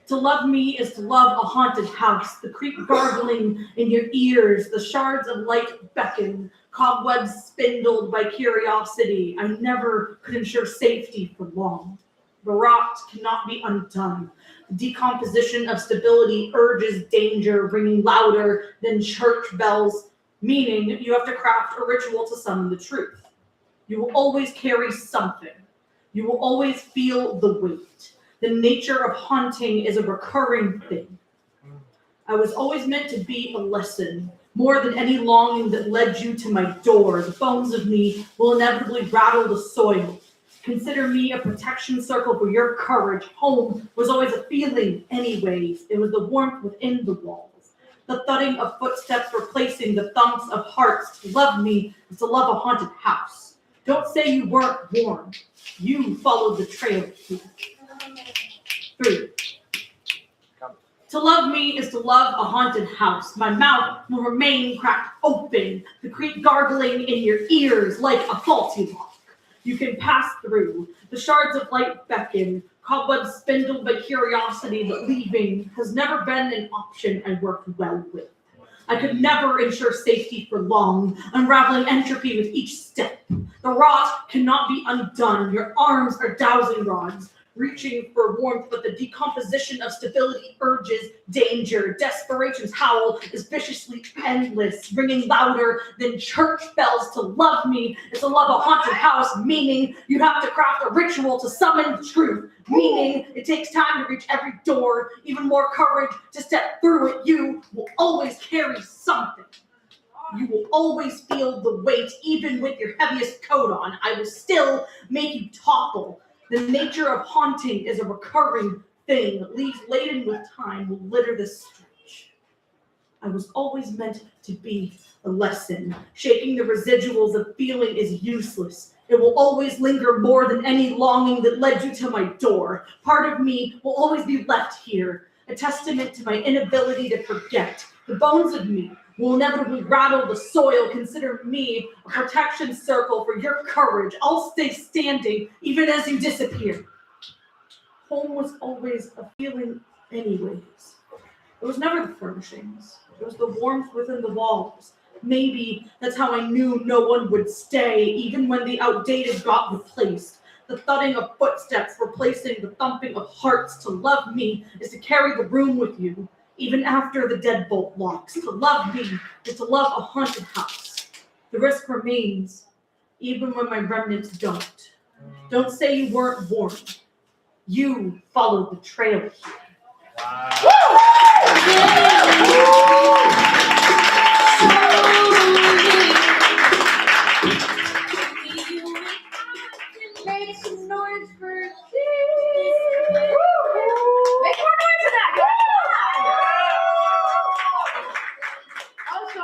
To love me is to love a haunted house, the creek gargling in your ears, the shards of light beckon, cobwebs spindled by curiosity. I never could ensure safety for long. The rot cannot be undone. The decomposition of stability urges danger, ringing louder than church bells, meaning you have to craft a ritual to summon the truth. You will always carry something. You will always feel the weight. The nature of haunting is a recurring thing. I was always meant to be a lesson, more than any longing that led you to my door. The bones of me will inevitably rattle the soil. Consider me a protection circle for your courage. Home was always a feeling anyways. It was the warmth within the walls. The thudding of footsteps replacing the thumps of hearts. To love me is to love a haunted house. Don't say you weren't warned. You followed the trail here. 3. To love me is to love a haunted house. My mouth will remain cracked open, the creek gargling in your ears like a faulty lock. You can pass through. The shards of light beckon, cobwebs spindled by curiosity, but leaving has never been an option I worked well with. I could never ensure safety for long, unraveling entropy with each step. The rot cannot be undone. Your arms are dowsing rods, reaching for warmth, but the decomposition of stability urges danger. Desperation's howl is viciously endless, ringing louder than church bells. To love me is to love a haunted house, meaning you have to craft a ritual to summon the truth, meaning it takes time to reach every door, even more courage to step through it. You will always carry something. You will always feel the weight, even with your heaviest coat on. I will still make you topple. The nature of haunting is a recurring thing. Leaves laden with time will litter the stretch. I was always meant to be a lesson. Shaking the residuals of feeling is useless. It will always linger more than any longing that led you to my door. Part of me will always be left here, a testament to my inability to forget. The bones of me will inevitably rattle the soil. Consider me a protection circle for your courage. I'll stay standing even as you disappear. Home was always a feeling anyways. It was never the furnishings. It was the warmth within the walls. Maybe that's how I knew no one would stay, even when the outdated got replaced. The thudding of footsteps replacing the thumping of hearts. To love me is to carry the room with you, even after the deadbolt locks. To love me is to love a haunted house. The risk remains, even when my remnants don't. Don't say you weren't warned. You followed the trail here. Make some noise for Steve. Make more noise for that. Also,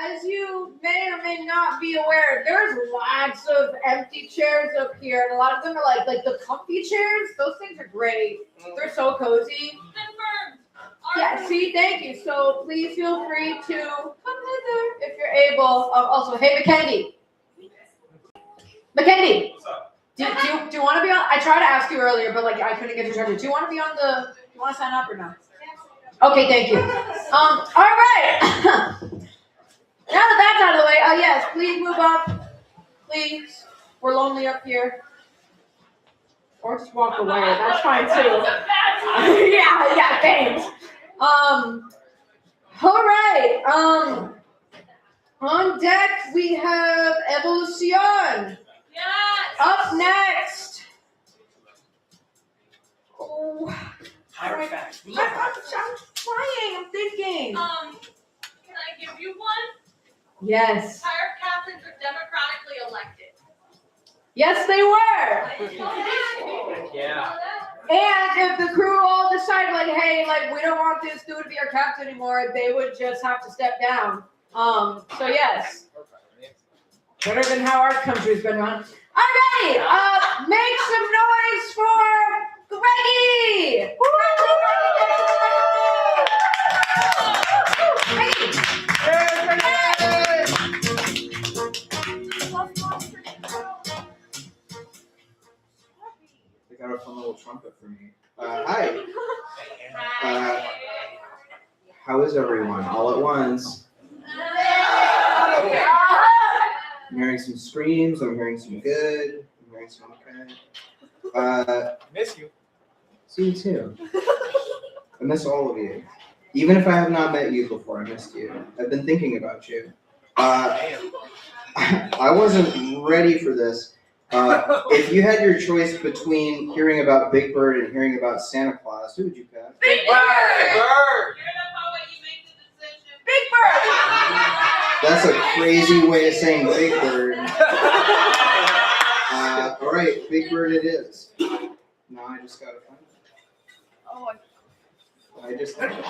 as you may or may not be aware, there's lots of empty chairs up here, and a lot of them are like the comfy chairs. Those things are great. They're so cozy. Yeah, see, thank you. So please feel free to come hither if you're able. Also, hey, Mackenzie. Mackenzie. What's up? Do you want to be on? I tried to ask you earlier, but I couldn't get your turn. Do you want to be on the? Do you want to sign up or no? Okay, thank you. All right. Now that that's out of the way, yes, please move up. Please. We're lonely up here. Or just walk away. That's fine too. yeah, thanks. All right. On deck we have Evolucion. Yes. Up next. Oh. Hierophant. I'm trying. I'm thinking. Can I give you one? Yes. Pirate captains are democratically elected. Yes, they were. Yeah. And if the crew all decided, hey, we don't want this dude to be our captain anymore, they would just have to step down. So yes. Better than how our country's been run. Alrighty, make some noise for Greggy! They got a fun little trumpet for me. Hi. How is everyone? All at once. I'm hearing some screams. I'm hearing some good. I'm hearing some okay. Miss you. See you too. I miss all of you. Even if I have not met you before, I missed you. I've been thinking about you. I wasn't ready for this. If you had your choice between hearing about Big Bird and hearing about Santa Claus, who would you pick? Big Bird! Bird! Big Bird! That's a crazy way of saying Big Bird. All right, Big Bird it is. Now I just gotta find it. Oh, I just had it.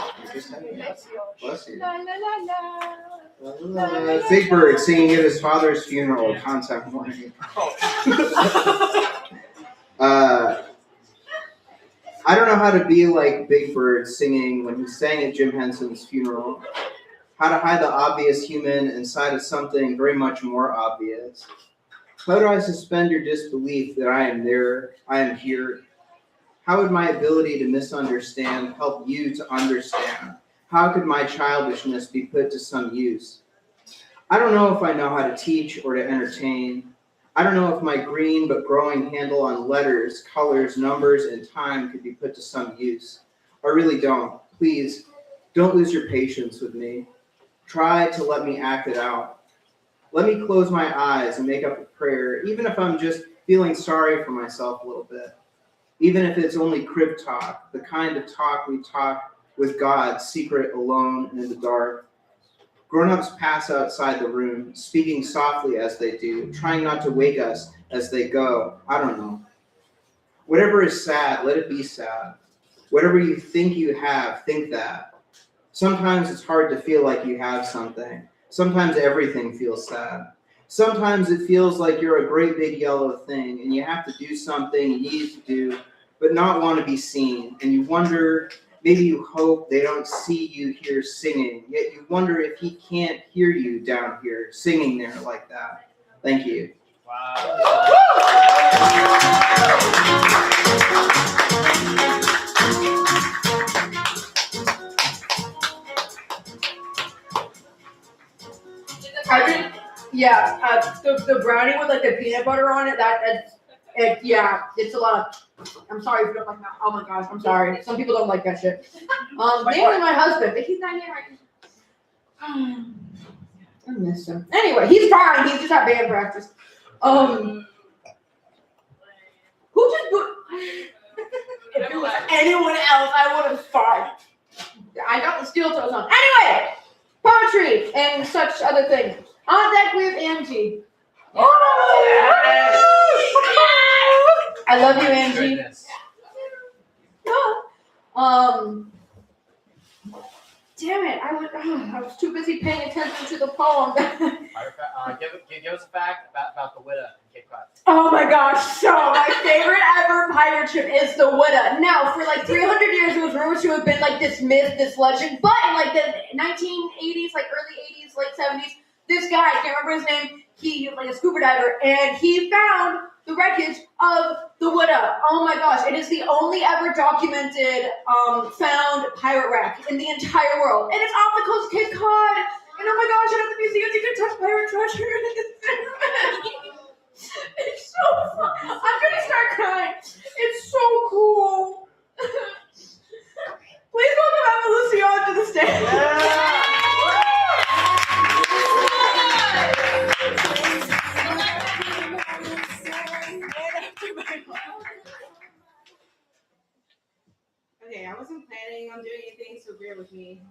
Bless you. la la la la. Big Bird singing at his father's funeral, contact morning. I don't know how to be like Big Bird singing when he sang at Jim Henson's funeral. How to hide the obvious human inside of something very much more obvious. How do I suspend your disbelief that I am there, I am here? How would my ability to misunderstand help you to understand? How could my childishness be put to some use? I don't know if I know how to teach or to entertain. I don't know if my green but growing handle on letters, colors, numbers, and time could be put to some use. I really don't. Please, don't lose your patience with me. Try to let me act it out. Let me close my eyes and make up a prayer, even if I'm just feeling sorry for myself a little bit. Even if it's only crib talk, the kind of talk we talk with God, secret, alone, and in the dark. Grown-ups pass outside the room, speaking softly as they do, trying not to wake us as they go. I don't know. Whatever is sad, let it be sad. Whatever you think you have, think that. Sometimes it's hard to feel like you have something. Sometimes everything feels sad. Sometimes it feels like you're a great big yellow thing and you have to do something you need to do, but not want to be seen. And you wonder, maybe you hope they don't see you here singing, yet you wonder if he can't hear you down here singing there like that. Thank you. I think, yeah, the brownie with like the peanut butter on it, yeah, it's a lot of, I'm sorry if you don't like that. Oh my gosh, I'm sorry. Some people don't like that shit. Namely my husband, but he's not here right now. I miss him. Anyway, he's fine. He's just at band practice. Who just put? If it was anyone else, I would have fought. I got the steel toes on. Anyway, poetry and such other things. On deck we have Angie. I love you, Angie. Damn it! I was too busy paying attention to the poem. Give us a fact about the widow in Cape Cod. Oh my gosh! So my favorite ever pirate ship is the Widow. Now, for like 300 years, it was rumored to have been like this myth, this legend. But in like the 1980s, like early 80s, late 70s, this guy, I can't remember his name. He was like a scuba diver, and he found the wreckage of the Widow. Oh my gosh! It is the only ever documented found pirate wreck in the entire world, and it's off the coast of Cape Cod. And oh my gosh! And at the museums, you can touch pirate treasure. It's so fun. I'm gonna start crying. It's so cool. Please welcome Emma Lucian to the stage. Okay, I wasn't planning on doing anything, so bear with me.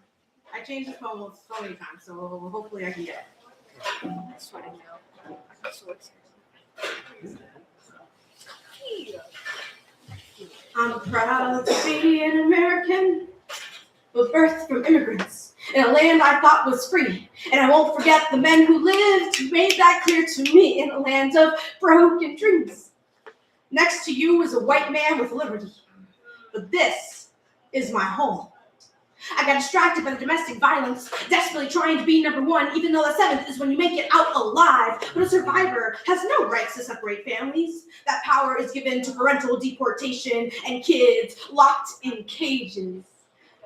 I changed this poem so many times, so hopefully I can get it. I'm sweating now. I'm so excited. I'm proud to be an American, but birthed from immigrants in a land I thought was free. And I won't forget the men who lived, who made that clear to me, in a land of broken dreams. Next to you is a white man with liberty, but this is my home. I got distracted by the domestic violence, desperately trying to be number one, even though the seventh is when you make it out alive. But a survivor has no rights to separate families. That power is given to parental deportation and kids locked in cages.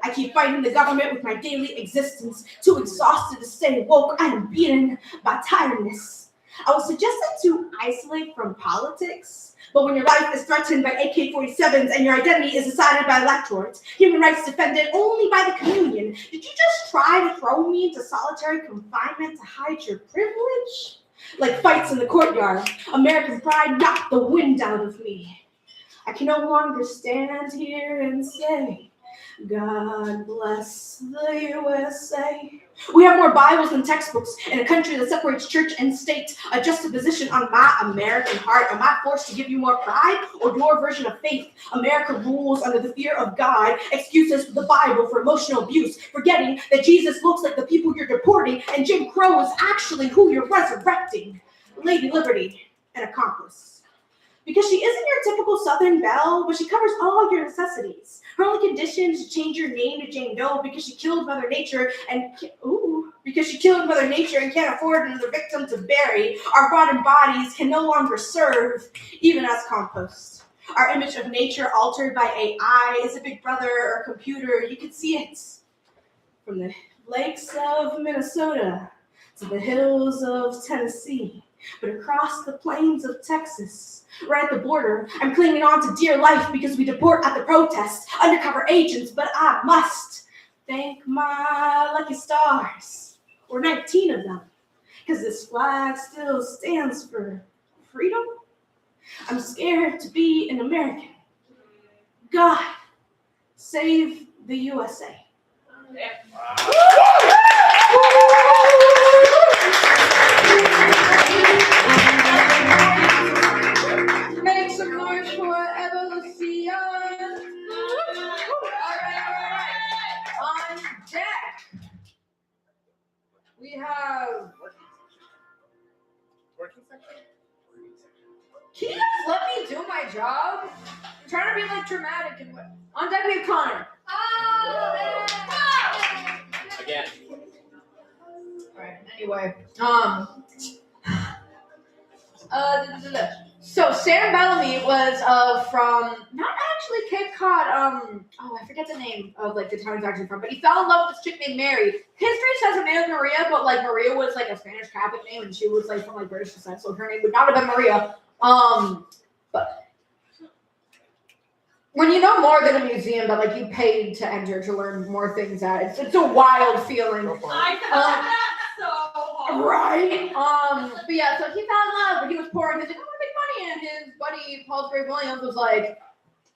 I keep fighting the government with my daily existence, too exhausted to stay woke. I am beaten by tiredness. I was suggested to isolate from politics, but when your life is threatened by AK-47s and your identity is decided by electorates, human rights defended only by the communion, did you just try to throw me into solitary confinement to hide your privilege? Like fights in the courtyard, American pride knocked the wind out of me. I can no longer stand here and say, God bless the USA. We have more Bibles than textbooks in a country that separates church and state. A juxtaposition on my American heart. Am I forced to give you more pride or your version of faith? America rules under the fear of God. Excuses for the Bible for emotional abuse. Forgetting that Jesus looks like the people you're deporting and Jim Crow is actually who you're resurrecting. Lady Liberty, an accomplice. Because she isn't your typical Southern belle, but she covers all your necessities. Her only condition is to change your name to Jane Doe because she killed Mother Nature and can't afford another victim to bury. Our rotten bodies can no longer serve, even as compost. Our image of nature altered by AI is a big brother or computer. You can see it from the lakes of Minnesota to the hills of Tennessee, but across the plains of Texas. Right at the border, I'm clinging on to dear life because we deport at the protest, undercover agents, but I must thank my lucky stars, or 19 of them, because this flag still stands for freedom. I'm scared to be an American. God, save the USA. Make some noise for Emma Lucian. Alright. On deck, we have. Working section? Can you guys let me do my job? I'm trying to be like dramatic and what. On deck, we have Connor. Again. Alright, anyway. So Sam Bellamy was from not actually Cape Cod. I forget the name of like the town he's actually from, but he fell in love with this chick named Mary. History says her name was Maria, but like Maria was like a Spanish Catholic name, and she was like from like British descent, so her name would not have been Maria. But when you know more than a museum, but like you paid to enter to learn more things at it's a wild feeling. I found that so hard. Right? But yeah, so he fell in love, but he was poor and he was like, I want to make money. And his buddy Paul Gray Williams was like,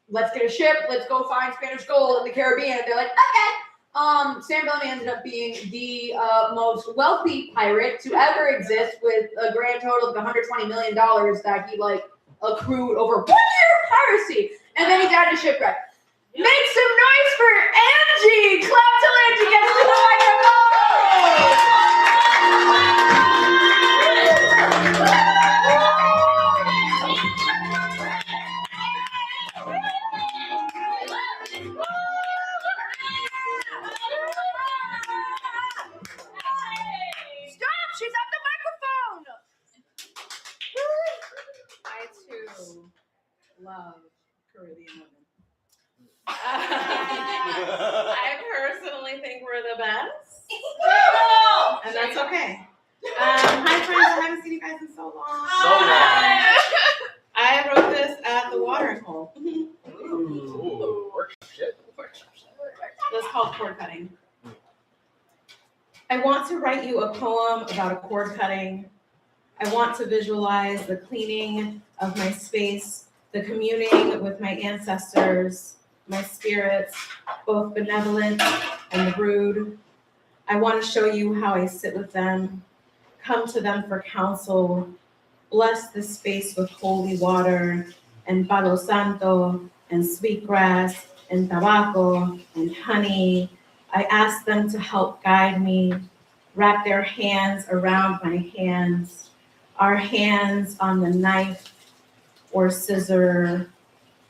let's get a ship, let's go find Spanish gold in the Caribbean. And they're like, okay. Sam Bellamy ended up being the most wealthy pirate to ever exist with a grand total of $120 million that he like accrued over 1 year of piracy. And then he died in a shipwreck. Make some noise for Angie! Clap till Angie gets to the microphone! Stop! She's at the microphone! I too love Caribbean women. I personally think we're the best. And that's okay. Hi friends, I haven't seen you guys in so long. So long. I wrote this at the watering hole. Ooh. That's called cord cutting. I want to write you a poem about a cord cutting. I want to visualize the cleaning of my space, the communing with my ancestors, my spirits, both benevolent and rude. I want to show you how I sit with them, come to them for counsel, bless this space with holy water and palo santo and sweetgrass and tobacco and honey. I ask them to help guide me, wrap their hands around my hands, our hands on the knife or scissor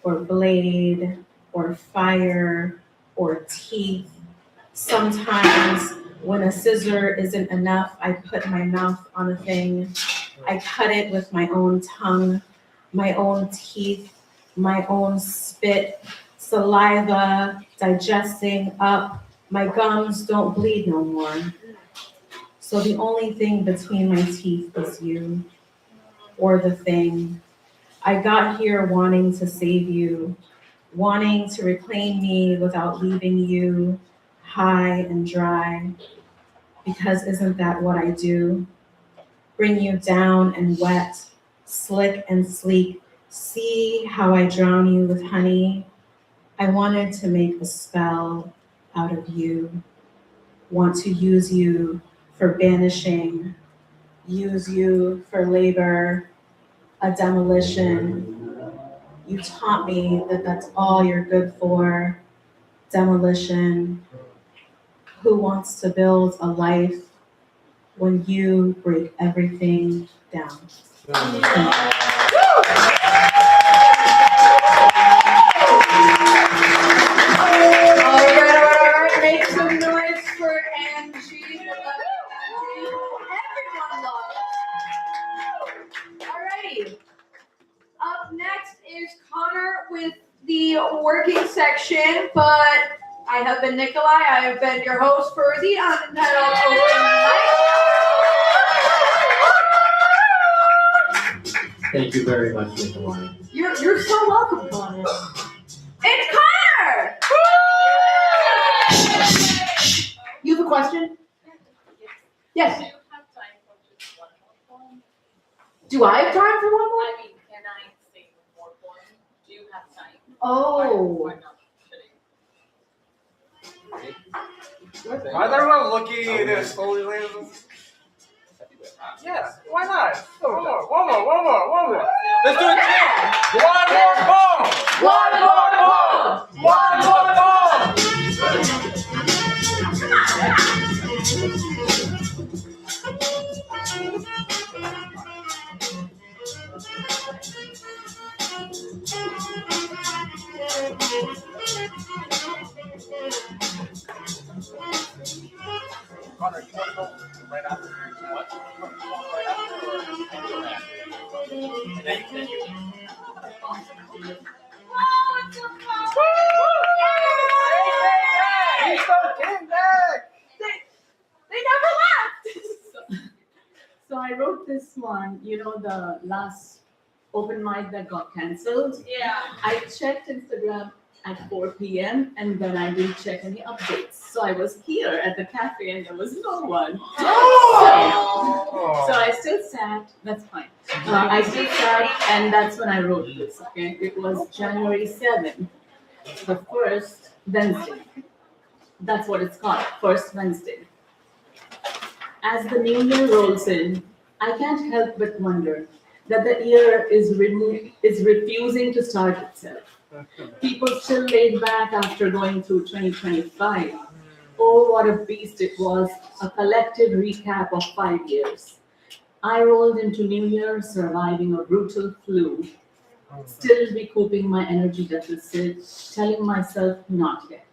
or blade or fire or teeth. Sometimes when a scissor isn't enough, I put my mouth on a thing. I cut it with my own tongue, my own teeth, my own spit, saliva digesting up. My gums don't bleed no more. So the only thing between my teeth is you, or the thing. I got here wanting to save you, wanting to reclaim me without leaving you high and dry. Because isn't that what I do? Bring you down and wet, slick and sleek. See how I drown you with honey? I wanted to make a spell out of you. Want to use you for banishing, use you for labor, a demolition. You taught me that that's all you're good for, demolition. Who wants to build a life when you break everything down? All right, make some noise for Angie. Everyone loves. Alrighty. Up next is Connor with the working section, but I have been Nikolai. I have been your host for the Untitled Open Mic. Thank you very much, Nikolai. You're so welcome, Connor. It's Connor! You have a question? Yes. Do I have time for one more? I mean, can I say more for you? Do you have time? Oh. Why is everyone looking at this? Holy lands. Yeah, why not? One more. Let's do it again. One more ball. One more ball. One more ball. Connor, you want to go right after? What? Right after or They never left. So I wrote this one, the last open mic that got cancelled. Yeah. I checked Instagram at 4 p.m. and then I didn't check any updates. So I was here at the cafe and there was no one. So I still sat, that's fine. I still sat and that's when I wrote this, okay? It was January 7th, the first Wednesday. That's what it's called, first Wednesday. As the new year rolls in, I can't help but wonder that the year is refusing to start itself. People still laid back after going through 2025. Oh, what a beast it was, a collective recap of 5 years. I rolled into New Year surviving a brutal flu, still recouping my energy deficit, telling myself not yet.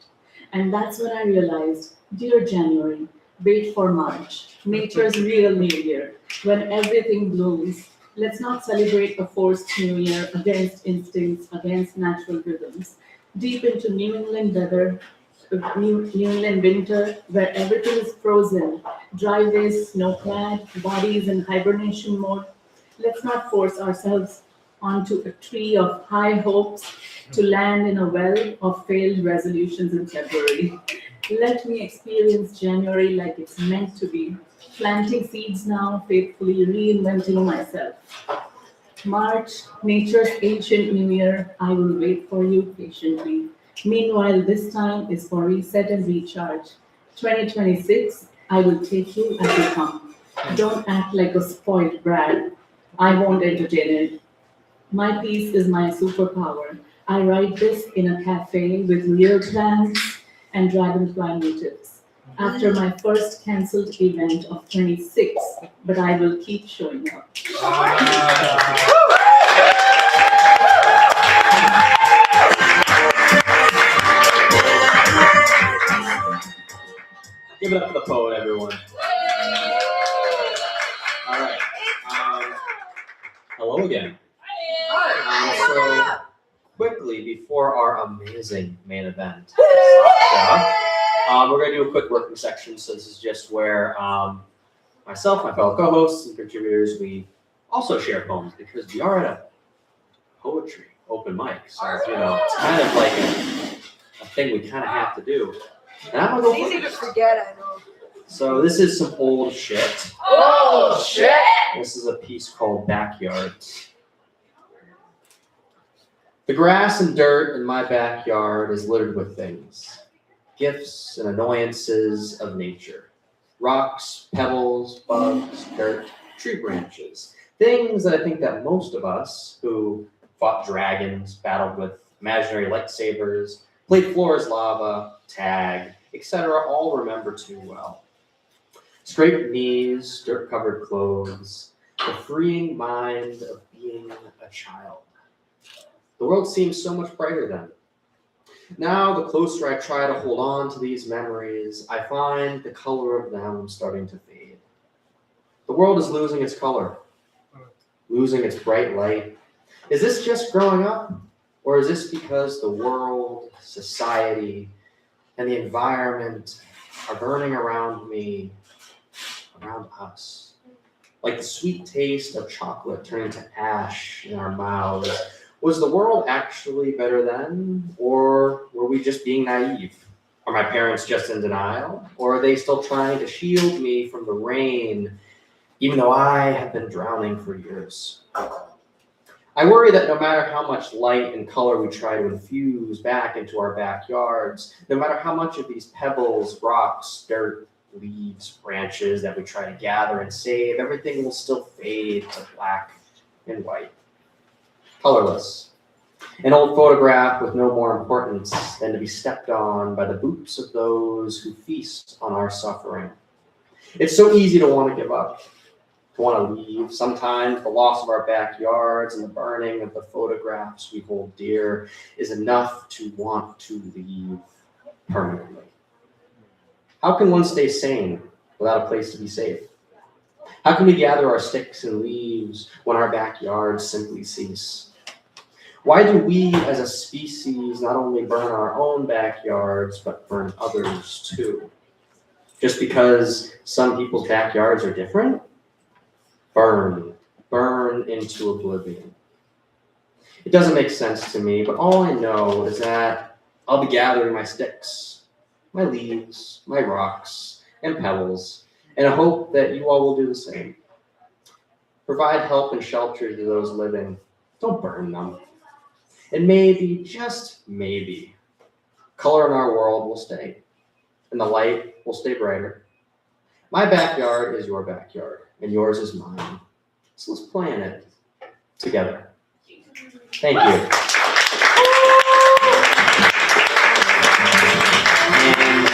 And that's when I realized, dear January, wait for March, nature's real New Year, when everything blooms. Let's not celebrate a forced New Year against instincts, against natural rhythms. Deep into New England weather, New England winter, where everything is frozen, driveways snow-clad, bodies in hibernation mode. Let's not force ourselves onto a tree of high hopes to land in a well of failed resolutions in February. Let me experience January like it's meant to be, planting seeds now, faithfully reinventing myself. March, nature's ancient New Year, I will wait for you patiently. Meanwhile, this time is for reset and recharge. 2026, I will take you as you come. Don't act like a spoiled brat. I won't entertain it. My peace is my superpower. I write this in a cafe with real plants and dragonfly motifs. After my first cancelled event of 26, but I will keep showing up. Give it up for the poet, everyone. All right. Hello again. So quickly before our amazing main event, Sasha, we're going to do a quick working section. So this is just where myself, my fellow co-hosts and contributors, we also share poems because we are at a poetry open mic. So it's kind of like a thing we kind of have to do. And I'm gonna go It's easy to first. forget, I know. So this is some old shit. Oh, shit! This is a piece called Backyards. The grass and dirt in my backyard is littered with things, gifts and annoyances of nature. Rocks, pebbles, bugs, dirt, tree branches. Things that I think that most of us who fought dragons, battled with imaginary lightsabers, played floor as lava, tag, etc. all remember too well. Scraped knees, dirt-covered clothes, the freeing mind of being a child. The world seems so much brighter then. Now, the closer I try to hold on to these memories, I find the color of them starting to fade. The world is losing its color, losing its bright light. Is this just growing up? Or is this because the world, society, and the environment are burning around me, around us? Like the sweet taste of chocolate turning to ash in our mouths. Was the world actually better then? Or were we just being naive? Are my parents just in denial? Or are they still trying to shield me from the rain, even though I have been drowning for years? I worry that no matter how much light and color we try to infuse back into our backyards, no matter how much of these pebbles, rocks, dirt, leaves, branches that we try to gather and save, everything will still fade to black and white. Colorless. An old photograph with no more importance than to be stepped on by the boots of those who feast on our suffering. It's so easy to want to give up, to want to leave. Sometimes the loss of our backyards and the burning of the photographs we hold dear is enough to want to leave permanently. How can one stay sane without a place to be safe? How can we gather our sticks and leaves when our backyards simply cease? Why do we as a species not only burn our own backyards, but burn others too? Just because some people's backyards are different? Burn into oblivion. It doesn't make sense to me, but all I know is that I'll be gathering my sticks, my leaves, my rocks, and pebbles, and I hope that you all will do the same. Provide help and shelter to those living. Don't burn them. And maybe, just maybe, color in our world will stay, and the light will stay brighter. My backyard is your backyard, and yours is mine. So let's plan it together. Thank you. And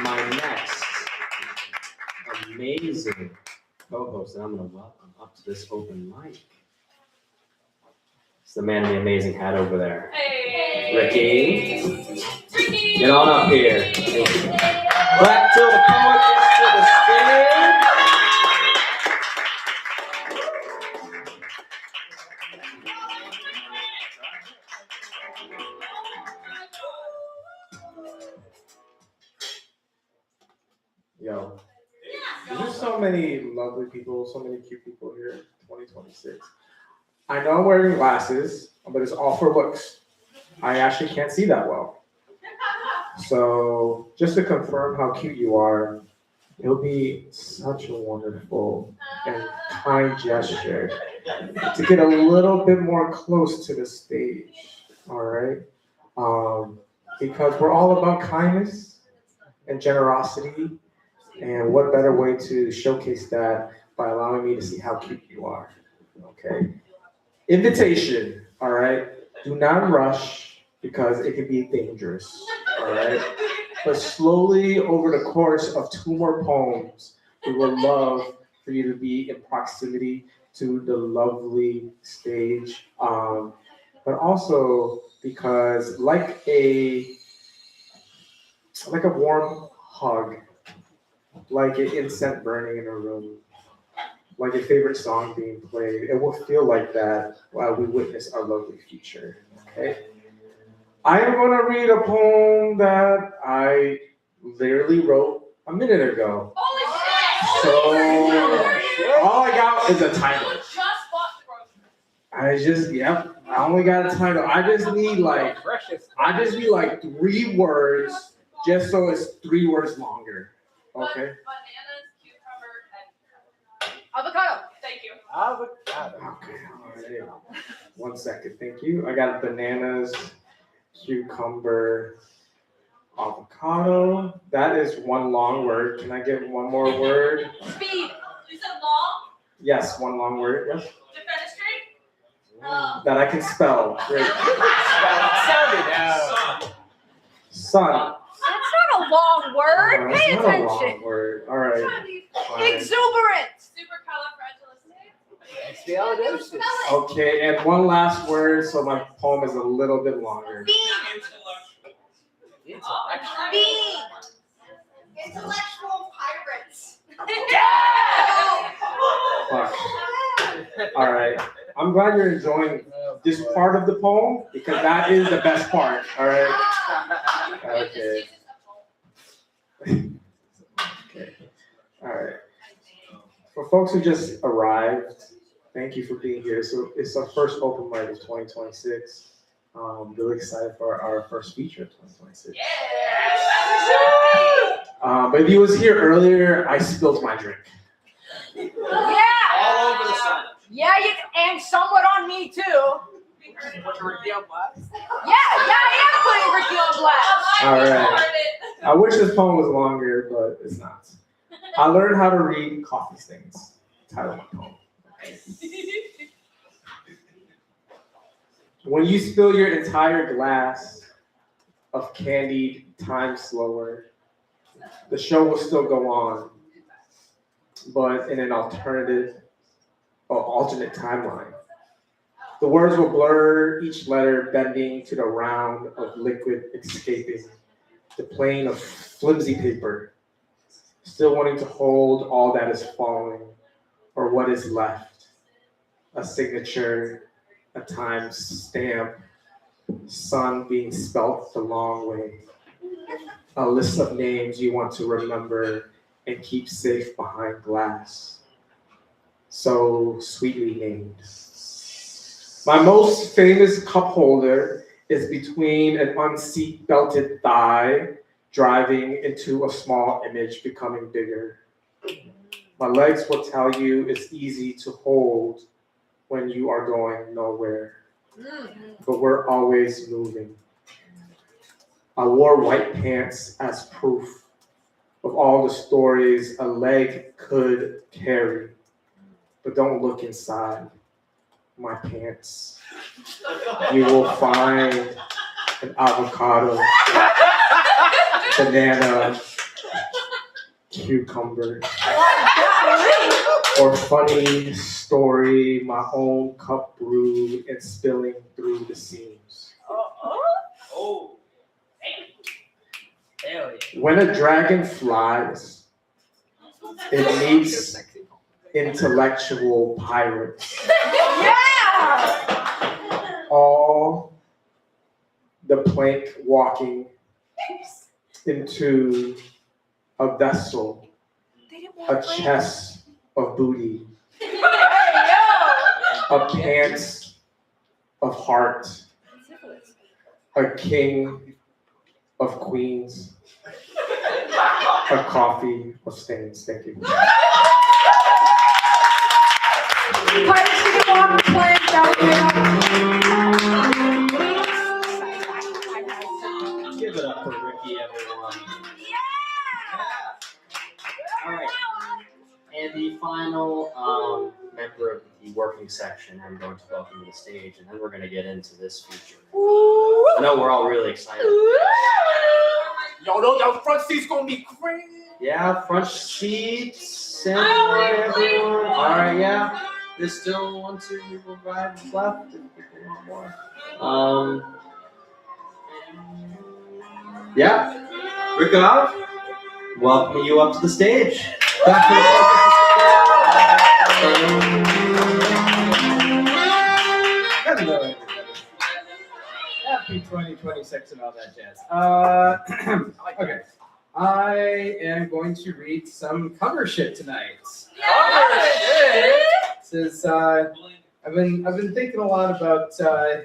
my next amazing co-host that I'm going to welcome up to this open mic is the man in the amazing hat over there. Hey. Ricky. Get on up here. Clap till the poet gets to the stage. Yo, there's just so many lovely people, so many cute people here in 2026. I know I'm wearing glasses, but it's all for looks. I actually can't see that well. So just to confirm how cute you are, it'll be such a wonderful and kind gesture to get a little bit more close to the stage, all right? Because we're all about kindness and generosity. And what better way to showcase that by allowing me to see how cute you are, okay? Invitation, all right? Do not rush because it can be dangerous, all right? But slowly over the course of 2 more poems, we would love for you to be in proximity to the lovely stage. But also because like a warm hug, like an incense burning in a room, like a favorite song being played. It will feel like that while we witness our lovely future, okay? I am going to read a poem that I literally wrote a minute ago. Holy shit! So all I got is a title. I only got a title. I just need like 3 words just so it's 3 words longer. Okay. Bananas, cucumber, and avocado. Thank you. Avocado. Okay, all right. 1 second, thank you. I got bananas, cucumber, avocado. That is 1 long word. Can I get 1 more word? Speed. You said long? Yes, 1 long word, yes. Defenestrate? That I can spell. Great. Sun. That's not a long word. That's Pay not a attention. long word. All right. Fine. Exuberant. Expialidocious. Okay, and 1 last word, so my poem is a little bit longer. Bean. Intellectual. Bean. Intellectual pirates. Fuck. All right. I'm glad you're enjoying this part of the poem because that is the best part. All right. Okay. Okay. All right. For folks who just arrived, thank you for being here. So it's our first open mic of 2026. Really excited for our first feature of 2026. But if you was here earlier, I spilled my drink. Yeah. All over the sun. Yeah, and somewhat on me too. Ricky on blast. Yeah, I am putting Ricky on blast. All right. I wish this poem was longer, but it's not. I learned how to read coffee stains. Title of my poem. When you spill your entire glass of candied time slower, the show will still go on, but in an alternate timeline. The words will blur, each letter bending to the round of liquid escaping the plane of flimsy paper. still wanting to hold all that is falling or what is left. A signature, a time stamp, sun being spelt the long way. A list of names you want to remember and keep safe behind glass. So sweetly named. My most famous cup holder is between an unseat belted thigh, driving into a small image becoming bigger. My legs will tell you it's easy to hold when you are going nowhere, but we're always moving. I wore white pants as proof of all the stories a leg could carry, but don't look inside my pants. You will find an avocado, banana, cucumber, or funny story, my own cup brewed and spilling through the seams. Oh. Hell yeah. When a dragon flies, it meets intellectual pirates. All the plank walking into a vessel, a chest of booty, a pants of heart, a king of queens, a coffee of stains. Thank you. Pirates didn't walk the plank down Give it up for Ricky, everyone. All right. And the final member of the working section, I'm going to welcome to the stage, and then we're going to get into this feature. I know we're all really excited. Yo, those front seats gonna be crazy. Yeah, front seats. Everyone. All right, yeah. There's still 1, 2 rides left if people want more. Yeah. Rick off. Welcome you up to the stage. Back Hello, everybody. Happy 2026 and all that jazz. Okay. I am going to read some cover shit tonight. This is I've been thinking a lot about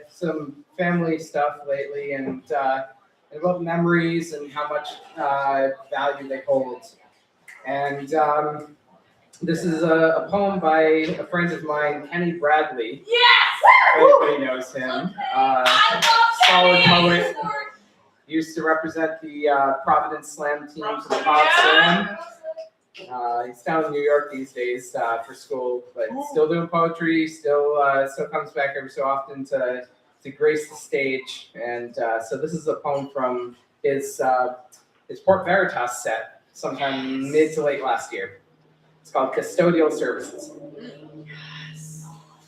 some family stuff lately and about memories and how much value they hold. And this is a poem by a friend of mine, Kenny Bradley. Yes! Everybody knows him. Solid poet. Used to represent the Providence Slam team to the Pop Slam. He's down in New York these days for school, but still doing poetry. Still comes back every so often to grace the stage. And so this is a poem from his Port Veritas set, sometime mid to late last year. It's called Custodial Services.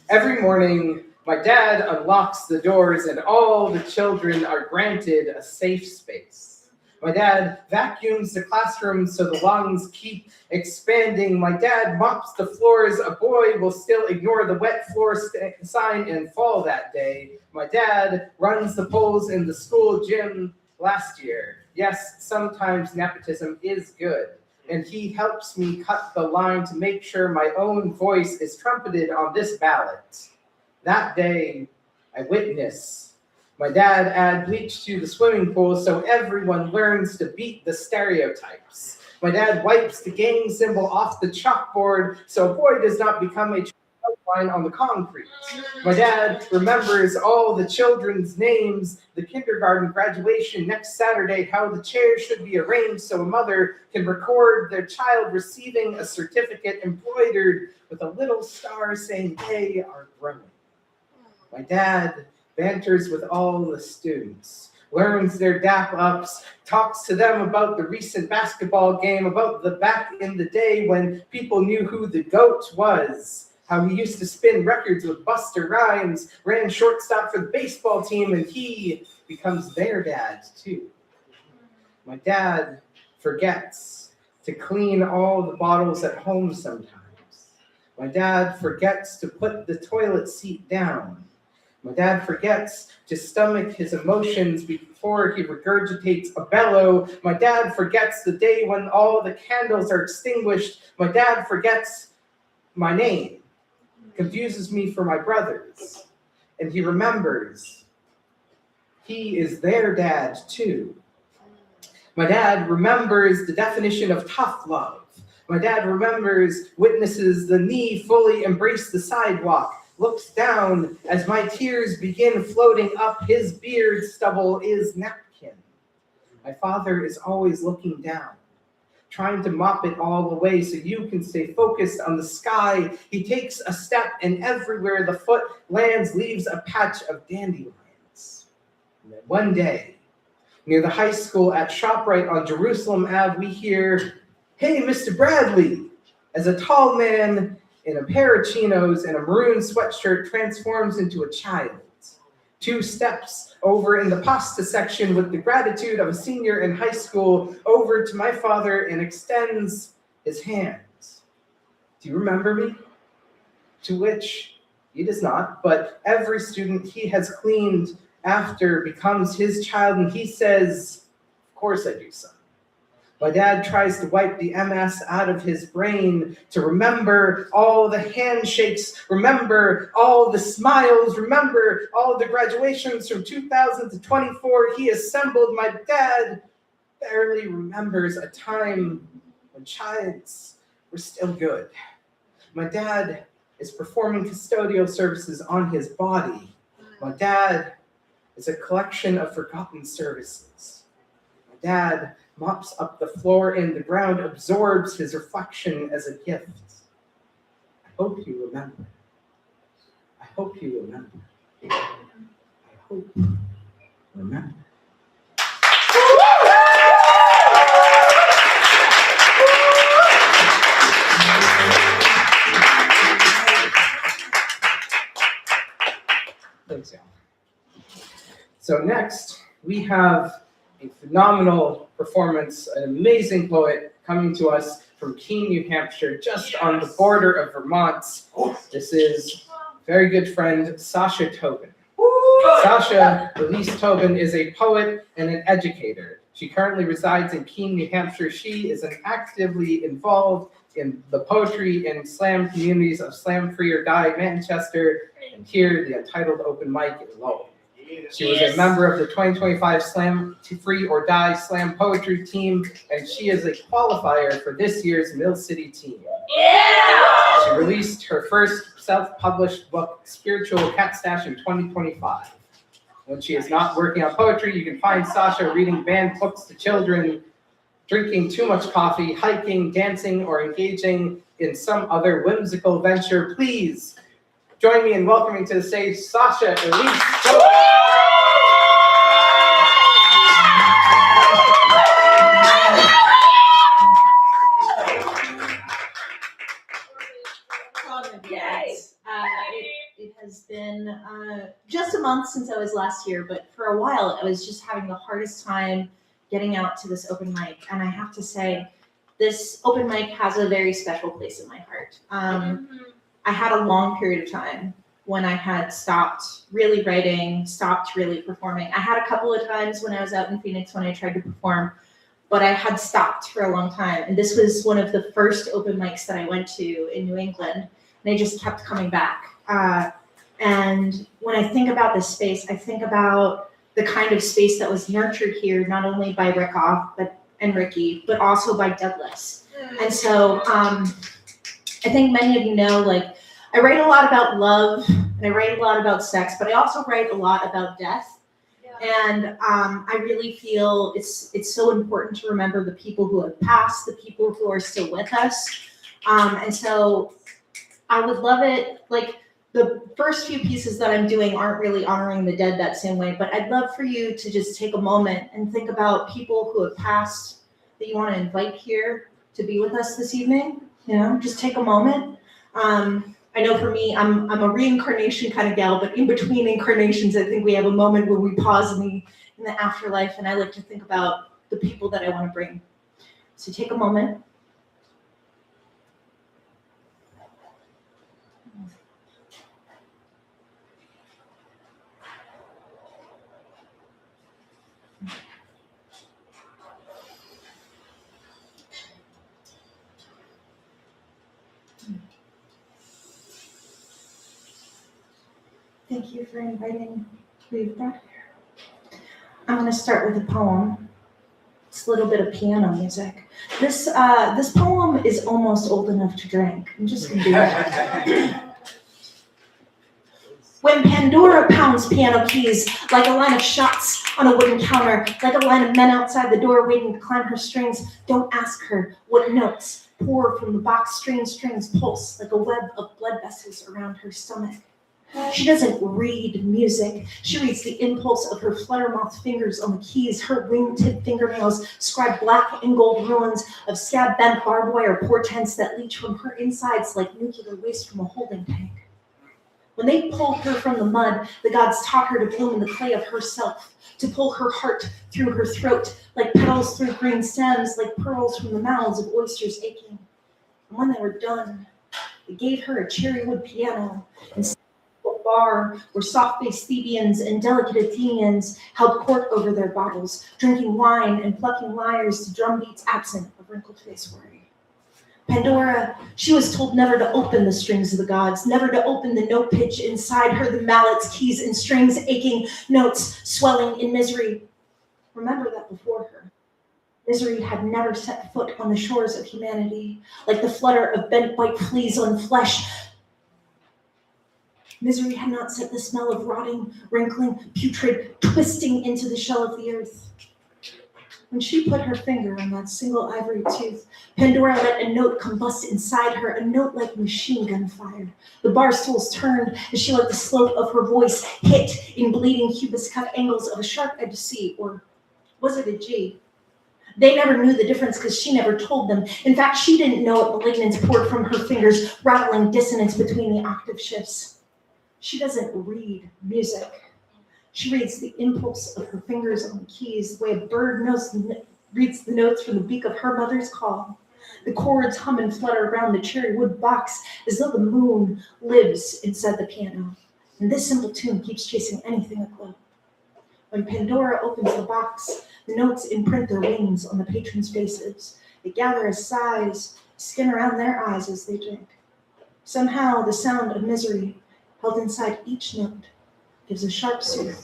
Every morning, my dad unlocks the doors and all the children are granted a safe space. My dad vacuums the classroom so the lungs keep expanding. My dad mops the floors. A boy will still ignore the wet floor sign and fall that day. My dad runs the polls in the school gym last year. Yes, sometimes nepotism is good. And he helps me cut the line to make sure my own voice is trumpeted on this ballot. That day, I witness my dad add bleach to the swimming pool so everyone learns to beat the stereotypes. My dad wipes the gang symbol off the chalkboard so a boy does not become a line on the concrete. My dad remembers all the children's names, the kindergarten graduation next Saturday, how the chairs should be arranged so a mother can record their child receiving a certificate embroidered with a little star saying they are growing. My dad banters with all the students, learns their dap-ups, talks to them about the recent basketball game, about the back in the day when people knew who the GOAT was, how he used to spin records with Busta Rhymes, ran shortstop for the baseball team, and he becomes their dad, too. My dad forgets to clean all the bottles at home sometimes. My dad forgets to put the toilet seat down. My dad forgets to stomach his emotions before he regurgitates a bellow. My dad forgets the day when all the candles are extinguished. My dad forgets my name, confuses me for my brothers, and he remembers he is their dad too. My dad remembers the definition of tough love. My dad remembers, witnesses the knee fully embrace the sidewalk, looks down as my tears begin floating up. His beard stubble is napkin. My father is always looking down, trying to mop it all away so you can stay focused on the sky. He takes a step and everywhere the foot lands leaves a patch of dandelions. And then one day, near the high school at ShopRite on Jerusalem Ave, we hear, "Hey, Mr. Bradley," as a tall man in a pair of chinos and a maroon sweatshirt transforms into a child. 2 steps over in the pasta section with the gratitude of a senior in high school over to my father and extends his hands. "Do you remember me?" To which he does not, but every student he has cleaned after becomes his child, and he says, "Of course I do, son." My dad tries to wipe the MS out of his brain to remember all the handshakes, remember all the smiles, remember all the graduations from 2000 to 24 he assembled. My dad barely remembers a time when childs were still good. My dad is performing custodial services on his body. My dad is a collection of forgotten services. My dad mops up the floor and the ground, absorbs his reflection as a gift. I hope you remember. I hope you remember. I hope you remember. Thanks, y'all. So next, we have a phenomenal performance, an amazing poet coming to us from Keene, New Hampshire, just on the border of Vermont. This is very good friend, Sasha Tobin. Sasha Elise Tobin is a poet and an educator. She currently resides in Keene, New Hampshire. She is actively involved in the poetry and slam communities of Slam Free or Die Manchester, and here the Untitled open mic in Lowell. She was a member of the 2025 Slam Free or Die Slam Poetry team, and she is a qualifier for this year's Mill City team. Yeah! She released her first self-published book, Spiritual Cat Stash, in 2025. When she is not working on poetry, you can find Sasha reading banned books to children, drinking too much coffee, hiking, dancing, or engaging in some other whimsical venture. Please join me in welcoming to the stage Sasha Elise Tobin. Yes. It has been just a month since I was last here, but for a while I was just having the hardest time getting out to this open mic. And I have to say, this open mic has a very special place in my heart. I had a long period of time when I had stopped really writing, stopped really performing. I had a couple of times when I was out in Phoenix when I tried to perform, but I had stopped for a long time. And this was one of the first open mics that I went to in New England, and I just kept coming back. And when I think about this space, I think about the kind of space that was nurtured here, not only by Rickoff and Ricky, but also by Douglas. And so I think many of you know, like, I write a lot about love and I write a lot about sex, but I also write a lot about death. And I really feel it's so important to remember the people who have passed, the people who are still with us. And so I would love it, like, the first few pieces that I'm doing aren't really honoring the dead that same way, but I'd love for you to just take a moment and think about people who have passed that you want to invite here to be with us this evening. You know, just take a moment. I know for me, I'm a reincarnation kind of gal, but in between incarnations, I think we have a moment where we pause in the afterlife, and I like to think about the people that I want to bring. So take a moment Thank you for inviting me back here. I'm going to start with a poem. It's a little bit of piano music. This poem is almost old enough to drink. I'm just going to do that. When Pandora pounds piano keys like a line of shots on a wooden counter, like a line of men outside the door waiting to climb her strings, don't ask her what notes pour from the box strings pulse like a web of blood vessels around her stomach. She doesn't read music. She reads the impulse of her fluttermoth fingers on the keys. Her wingtip fingernails scribe black and gold ruins of scab-bent barbed wire portents that leach from her insides like nuclear waste from a holding tank. When they pulled her from the mud, the gods taught her to bloom in the clay of herself, to pull her heart through her throat, like petals through green stems, like pearls from the mouths of oysters aching. And when they were done, they gave her a cherry wood piano and a bar where soft-faced Thebians and delicate Athenians held court over their bottles, drinking wine and plucking lyres to drumbeats absent of wrinkled face worry. Pandora, she was told never to open the strings of the gods, never to open the note pitch inside her, the mallets, keys, and strings, aching notes swelling in misery. Remember that before her, misery had never set foot on the shores of humanity, like the flutter of bent white fleas on flesh. Misery had not set the smell of rotting, wrinkling, putrid, twisting into the shell of the earth. When she put her finger on that single ivory tooth, Pandora let a note combust inside her, a note like machine gun fire. The bar stools turned as she let the slope of her voice hit in bleeding cubist cut angles of a sharp-edged C, or was it a G? They never knew the difference because she never told them. In fact, she didn't know what malignance poured from her fingers, rattling dissonance between the octave shifts. She doesn't read music. She reads the impulse of her fingers on the keys, the way a bird reads the notes from the beak of her mother's call. The chords hum and flutter around the cherry wood box as though the moon lives inside the piano. And this simple tune keeps chasing anything aglow. When Pandora opens the box, the notes imprint their wings on the patrons' faces. They gather as sighs, skin around their eyes as they drink. Somehow, the sound of misery held inside each note gives a sharp soothe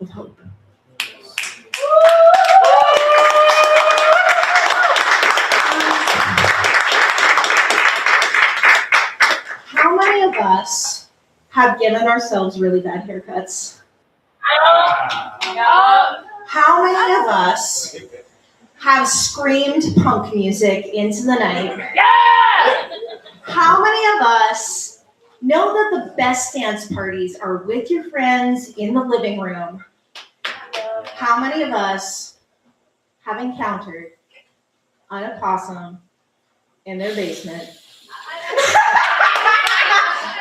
of hope. How many of us have given ourselves really bad haircuts? How many of us have screamed punk music into the night? How many of us know that the best dance parties are with your friends in the living room? How many of us have encountered an opossum in their basement?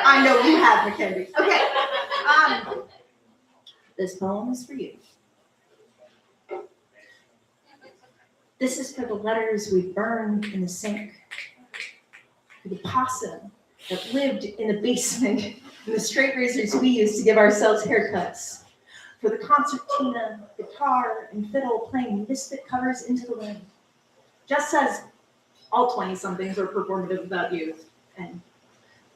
I know you have, Mackenzie. Okay. This poem is for you. This is for the letters we burned in the sink, for the possum that lived in the basement, and the straight razors we used to give ourselves haircuts, for the concertina, guitar, and fiddle playing misfit covers into the wind. Just as all 20-somethings are performative about youth, and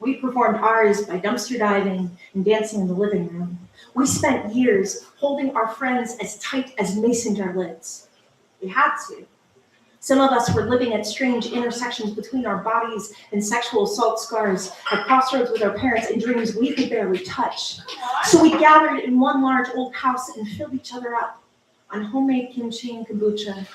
we performed ours by dumpster diving and dancing in the living room. We spent years holding our friends as tight as mason jar lids. We had to. Some of us were living at strange intersections between our bodies and sexual assault scars, at crossroads with our parents and dreams we could barely touch. So we gathered in one large old house and filled each other up on homemade kimchi and kombucha.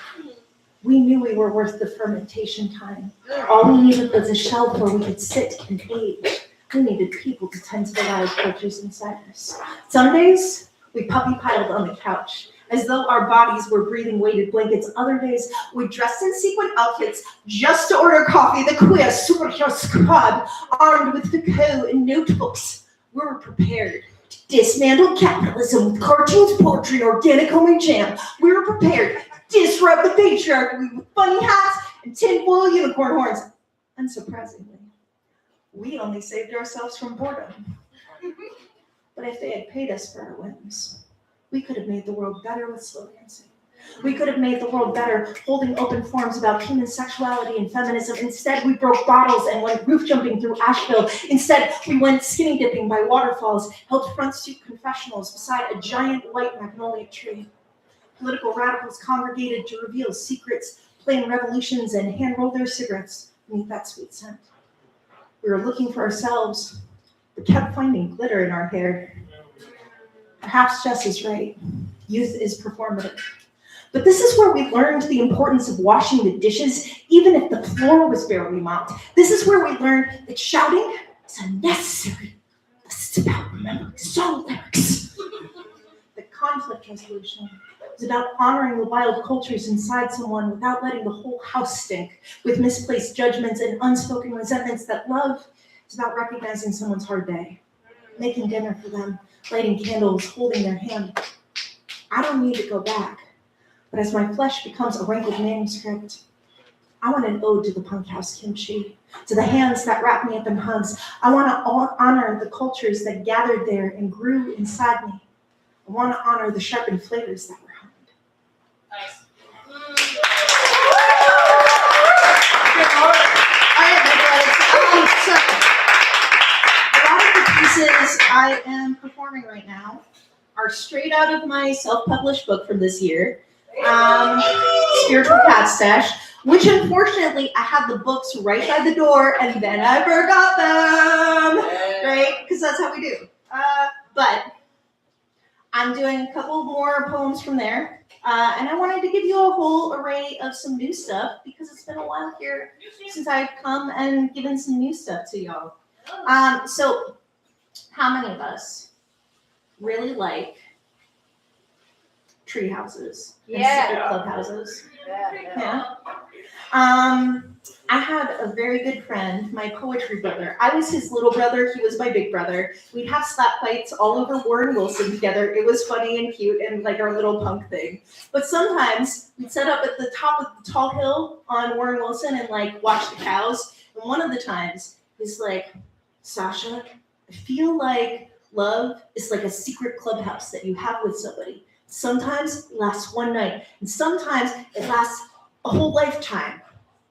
We knew we were worth the fermentation time. All we needed was a shelf where we could sit and age. We needed people to tend to the live cultures inside us. Some days, we puppy piled on the couch, as though our bodies were breathing weighted blankets. Other days, we dressed in sequin outfits just to order coffee, the queer superhero squad, armed with Foucault and notebooks. We were prepared to dismantle capitalism with cartoons, poetry, and organic homemade jam. We were prepared to disrupt the patriarchy with funny hats and tinfoil unicorn horns. Unsurprisingly, we only saved ourselves from boredom. But if they had paid us for our whims, we could have made the world better with slow dancing. We could have made the world better, holding open forums about human sexuality and feminism. Instead, we broke bottles and went roof jumping through Asheville. Instead, we went skinny dipping by waterfalls, held front seat confessionals beside a giant white magnolia tree. Political radicals congregated to reveal secrets, plan revolutions, and hand-roll their cigarettes beneath that sweet scent. We were looking for ourselves, but kept finding glitter in our hair. Perhaps Jess is right. Youth is performative. But this is where we learned the importance of washing the dishes, even if the floor was barely mopped. This is where we learned that shouting is unnecessary. This is about remembering song lyrics. The conflict resolution is about honoring the wild cultures inside someone without letting the whole house stink with misplaced judgments and unspoken resentments. That love is about recognizing someone's hard day, making dinner for them, lighting candles, holding their hand. I don't need to go back, but as my flesh becomes a wrinkled manuscript, I want an ode to the punk house kimchi, to the hands that wrap me up in hugs. I want to honor the cultures that gathered there and grew inside me. I want to honor the sharpened flavors that were honed. Nice. So, a lot of the pieces I am performing right now are straight out of my self-published book from this year, Spiritual Cat Stash, which unfortunately I had the books right by the door and then I forgot them, right? Because that's how we do. But I'm doing a couple more poems from there, and I wanted to give you a whole array of some new stuff because it's been a while here since I've come and given some new stuff to y'all. So how many of us really like tree houses and secret clubhouses? Yeah. I had a very good friend, my poetry brother. I was his little brother, he was my big brother. We'd have slap fights all over Warren Wilson together. It was funny and cute and like our little punk thing. But sometimes we'd set up at the top of the tall hill on Warren Wilson and like watch the cows. And one of the times he's like, Sasha, I feel like love is like a secret clubhouse that you have with somebody. Sometimes it lasts one night, and sometimes it lasts a whole lifetime.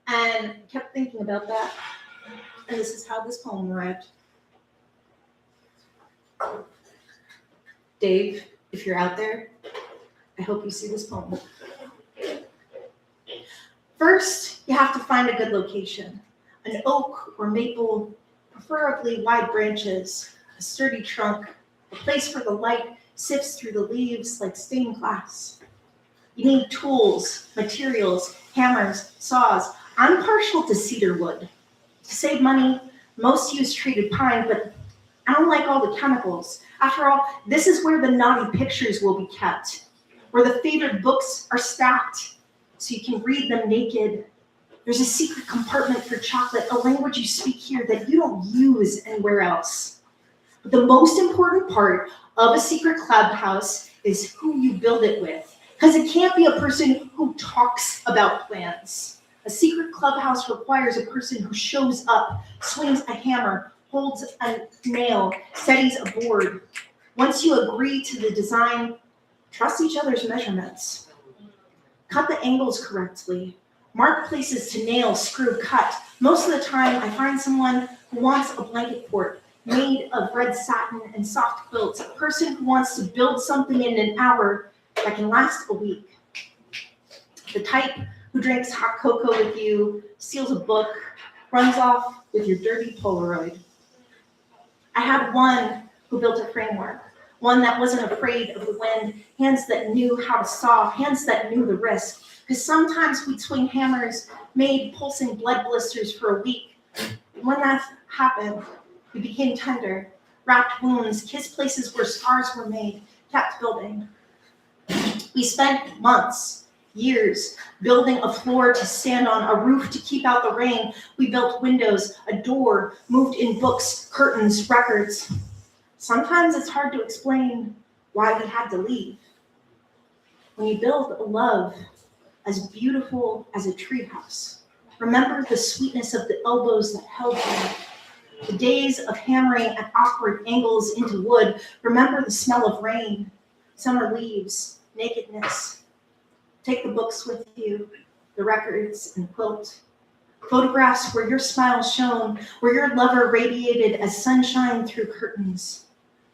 And I kept thinking about that, and this is how this poem arrived. Dave, if you're out there, I hope you see this poem. First, you have to find a good location. An oak or maple, preferably wide branches, a sturdy trunk, a place where the light sifts through the leaves like stained glass. You need tools, materials, hammers, saws. I'm partial to cedar wood. To save money, most use treated pine, but I don't like all the chemicals. After all, this is where the naughty pictures will be kept, where the favorite books are stacked, so you can read them naked. There's a secret compartment for chocolate, a language you speak here that you don't use anywhere else. But the most important part of a secret clubhouse is who you build it with, because it can't be a person who talks about plans. A secret clubhouse requires a person who shows up, swings a hammer, holds a nail, steadies a board. Once you agree to the design, trust each other's measurements. Cut the angles correctly. Mark places to nail, screw, cut. Most of the time, I find someone who wants a blanket fort made of red satin and soft quilts, a person who wants to build something in an hour that can last a week. The type who drinks hot cocoa with you, steals a book, runs off with your dirty Polaroid. I had one who built a framework, one that wasn't afraid of the wind, hands that knew how to saw, hands that knew the risk. Because sometimes we'd swing hammers, made pulsing blood blisters for a week. When that happened, we became tender, wrapped wounds, kissed places where scars were made, kept building. We spent months, years, building a floor to stand on, a roof to keep out the rain. We built windows, a door, moved in books, curtains, records. Sometimes it's hard to explain why we had to leave. When you build a love as beautiful as a treehouse, remember the sweetness of the elbows that held you, the days of hammering at awkward angles into wood. Remember the smell of rain, summer leaves, nakedness. Take the books with you, the records and quilt. Photographs where your smile shone, where your lover radiated as sunshine through curtains.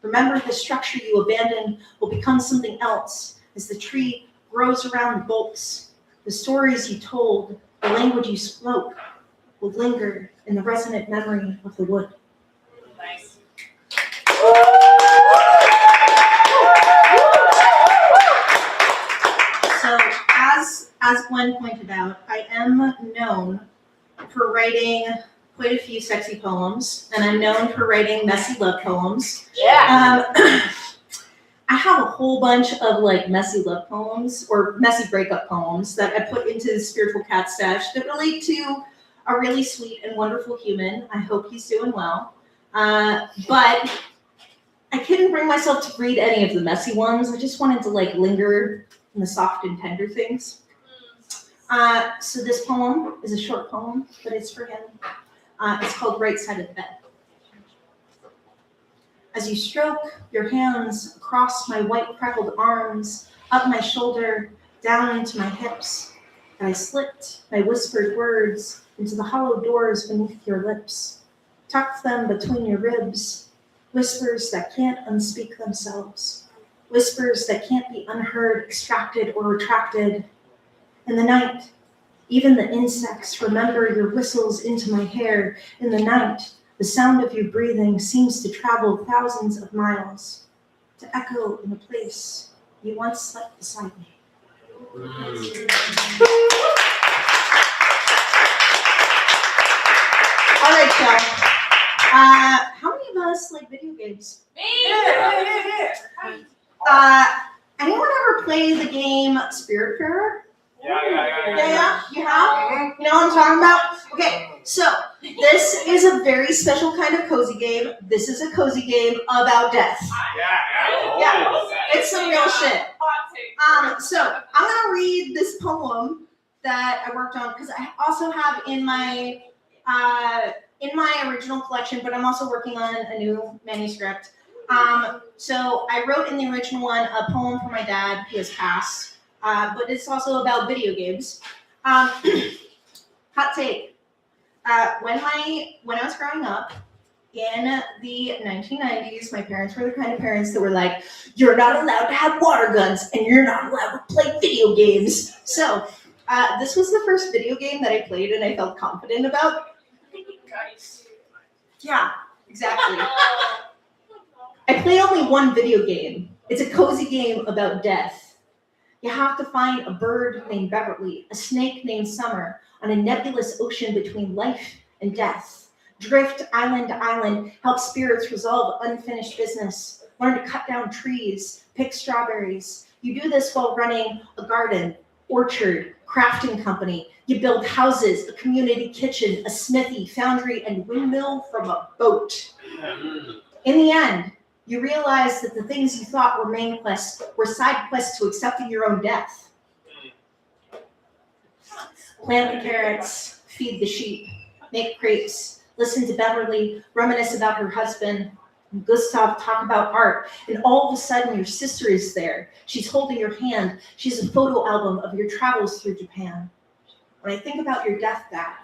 Remember, the structure you abandoned will become something else as the tree grows around the bolts. The stories you told, the language you spoke, will linger in the resonant memory of the wood. Nice. So, as Gwen pointed out, I am known for writing quite a few sexy poems, and I'm known for writing messy love poems. Yeah. I have a whole bunch of like messy love poems or messy breakup poems that I put into the Spiritual Cat Stash that relate to a really sweet and wonderful human. I hope he's doing well. But I couldn't bring myself to read any of the messy ones. I just wanted to like linger in the soft and tender things. So this poem is a short poem, but it's for him. It's called Right Side of the Bed. As you stroke your hands across my white freckled arms, up my shoulder, down into my hips, and I slipped my whispered words into the hollow doors beneath your lips, tucked them between your ribs, whispers that can't unspeak themselves, whispers that can't be unheard, extracted, or retracted. In the night, even the insects remember your whistles into my hair. In the night, the sound of your breathing seems to travel thousands of miles, to echo in a place you once slept beside me. All right, y'all. How many of us like video games? Anyone ever play the game Spiritfarer? Yeah. You have? You know what I'm talking about? Okay, so this is a very special kind of cozy game. This is a cozy game about death. Yeah, it's some real shit. So I'm gonna read this poem that I worked on because I also have in my original collection, but I'm also working on a new manuscript. So I wrote in the original one a poem for my dad who has passed. But it's also about video games. Hot take. When I was growing up in the 1990s, my parents were the kind of parents that were like, you're not allowed to have water guns and you're not allowed to play video games. So this was the first video game that I played and I felt confident about. Yeah, exactly. I play only one video game. It's a cozy game about death. You have to find a bird named Beverly, a snake named Summer, on a nebulous ocean between life and death. Drift island to island, help spirits resolve unfinished business, learn to cut down trees, pick strawberries. You do this while running a garden, orchard, crafting company. You build houses, a community kitchen, a smithy, foundry, and windmill from a boat. In the end, you realize that the things you thought were main quests were side quests to accepting your own death. Plant the carrots, feed the sheep, make crepes, listen to Beverly reminisce about her husband, and Gustav talk about art, and all of a sudden your sister is there. She's holding your hand. She has a photo album of your travels through Japan. When I think about your death, Dad,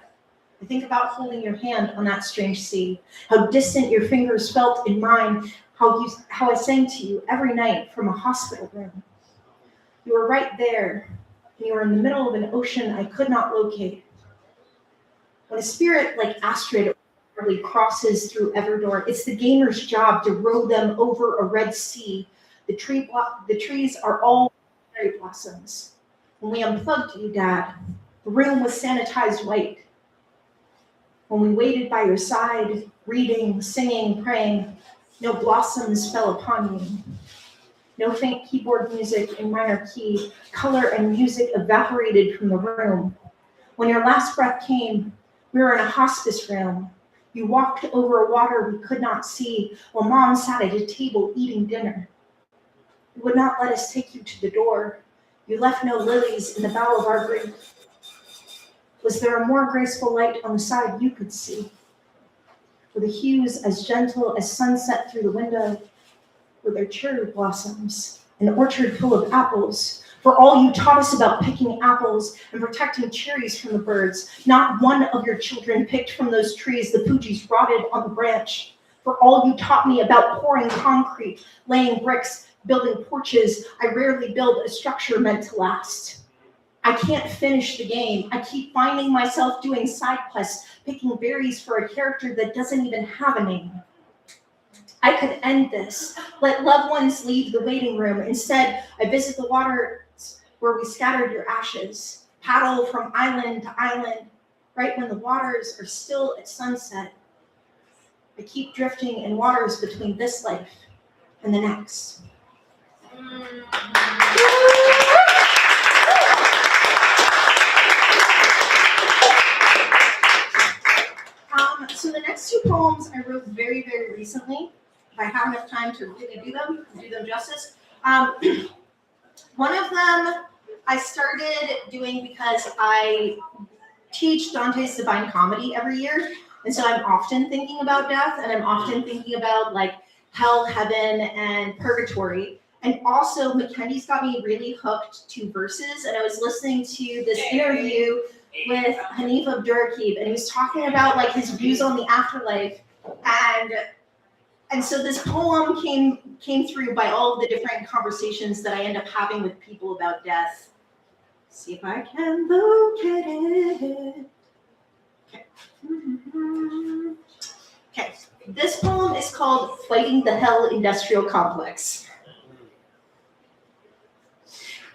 I think about holding your hand on that strange sea, how distant your fingers felt in mine, how I sang to you every night from a hospital room. You were right there, and you were in the middle of an ocean I could not locate. When a spirit like Astrid really crosses through Everdor, it's the gamer's job to row them over a red sea. The trees are all cherry blossoms. When we unplugged you, Dad, the room was sanitized white. When we waited by your side, reading, singing, praying, no blossoms fell upon you. No faint keyboard music in minor key, color and music evaporated from the room. When your last breath came, we were in a hospice room. You walked over water we could not see while Mom sat at a table eating dinner. You would not let us take you to the door. You left no lilies in the bow of our grief. Was there a more graceful light on the side you could see? Were the hues as gentle as sunset through the window? Were there cherry blossoms, an orchard full of apples, For all you taught us about picking apples and protecting cherries from the birds, not one of your children picked from those trees the Fuji's rotted on the branch. For all you taught me about pouring concrete, laying bricks, building porches, I rarely build a structure meant to last. I can't finish the game. I keep finding myself doing side quests, picking berries for a character that doesn't even have a name. I could end this, let loved ones leave the waiting room. Instead, I visit the waters where we scattered your ashes, paddle from island to island, right when the waters are still at sunset. I keep drifting in waters between this life and the next. So the next two poems I wrote very, very recently. If I have enough time to really do them justice. One of them I started doing because I teach Dante's Divine Comedy every year. And so I'm often thinking about death, and I'm often thinking about like hell, heaven, and purgatory. And also Mackenzie's got me really hooked to verses, and I was listening to this interview with Hanif Abdurraqib, and he was talking about like his views on the afterlife, and so this poem came through by all of the different conversations that I end up having with people about death. See if I can locate it. Okay, this poem is called Fighting the Hell Industrial Complex.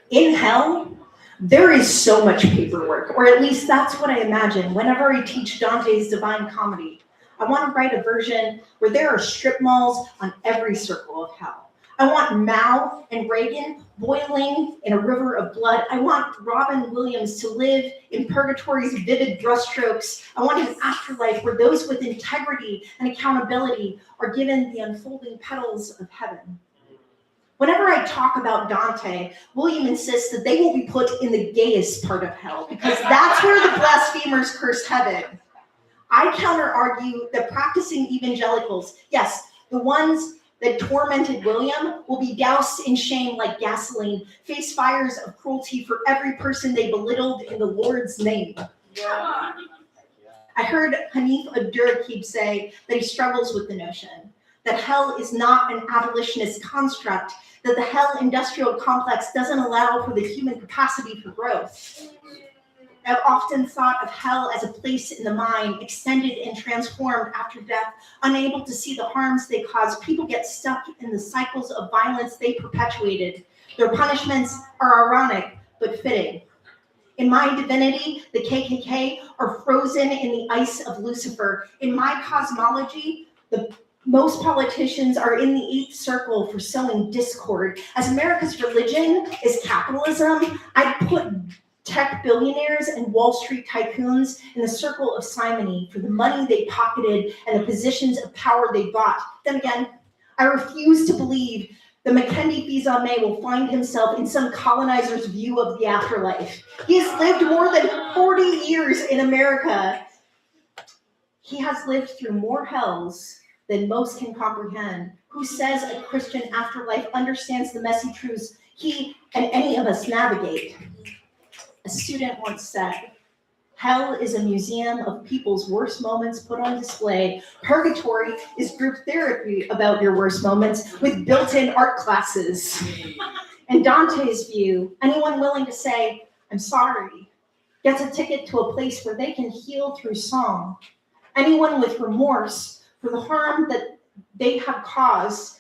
In hell, there is so much paperwork, or at least that's what I imagine whenever I teach Dante's Divine Comedy. I want to write a version where there are strip malls on every circle of hell. I want Mao and Reagan boiling in a river of blood. I want Robin Williams to live in purgatory's vivid brushstrokes. I want an afterlife where those with integrity and accountability are given the unfolding petals of heaven. Whenever I talk about Dante, William insists that they will be put in the gayest part of hell because that's where the blasphemers curse heaven. I counter-argue that practicing evangelicals, yes, the ones that tormented William, will be doused in shame like gasoline, face fires of cruelty for every person they belittled in the Lord's name. Yeah. I heard Hanif Abdurraqib say that he struggles with the notion that hell is not an abolitionist construct, that the hell industrial complex doesn't allow for the human capacity for growth. I've often thought of hell as a place in the mind, extended and transformed after death, unable to see the harms they cause. People get stuck in the cycles of violence they perpetuated. Their punishments are ironic, but fitting. In my divinity, the KKK are frozen in the ice of Lucifer. In my cosmology, most politicians are in the eighth circle for sowing discord. As America's religion is capitalism, I put tech billionaires and Wall Street tycoons in the circle of simony for the money they pocketed and the positions of power they bought. Then again, I refuse to believe that Mackenzie Fils-Aimé will find himself in some colonizer's view of the afterlife. He has lived more than 40 years in America. He has lived through more hells than most can comprehend. Who says a Christian afterlife understands the messy truths he and any of us navigate? A student once said, hell is a museum of people's worst moments put on display. Purgatory is group therapy about your worst moments with built-in art classes. In Dante's view, anyone willing to say, I'm sorry, gets a ticket to a place where they can heal through song. Anyone with remorse for the harm that they have caused,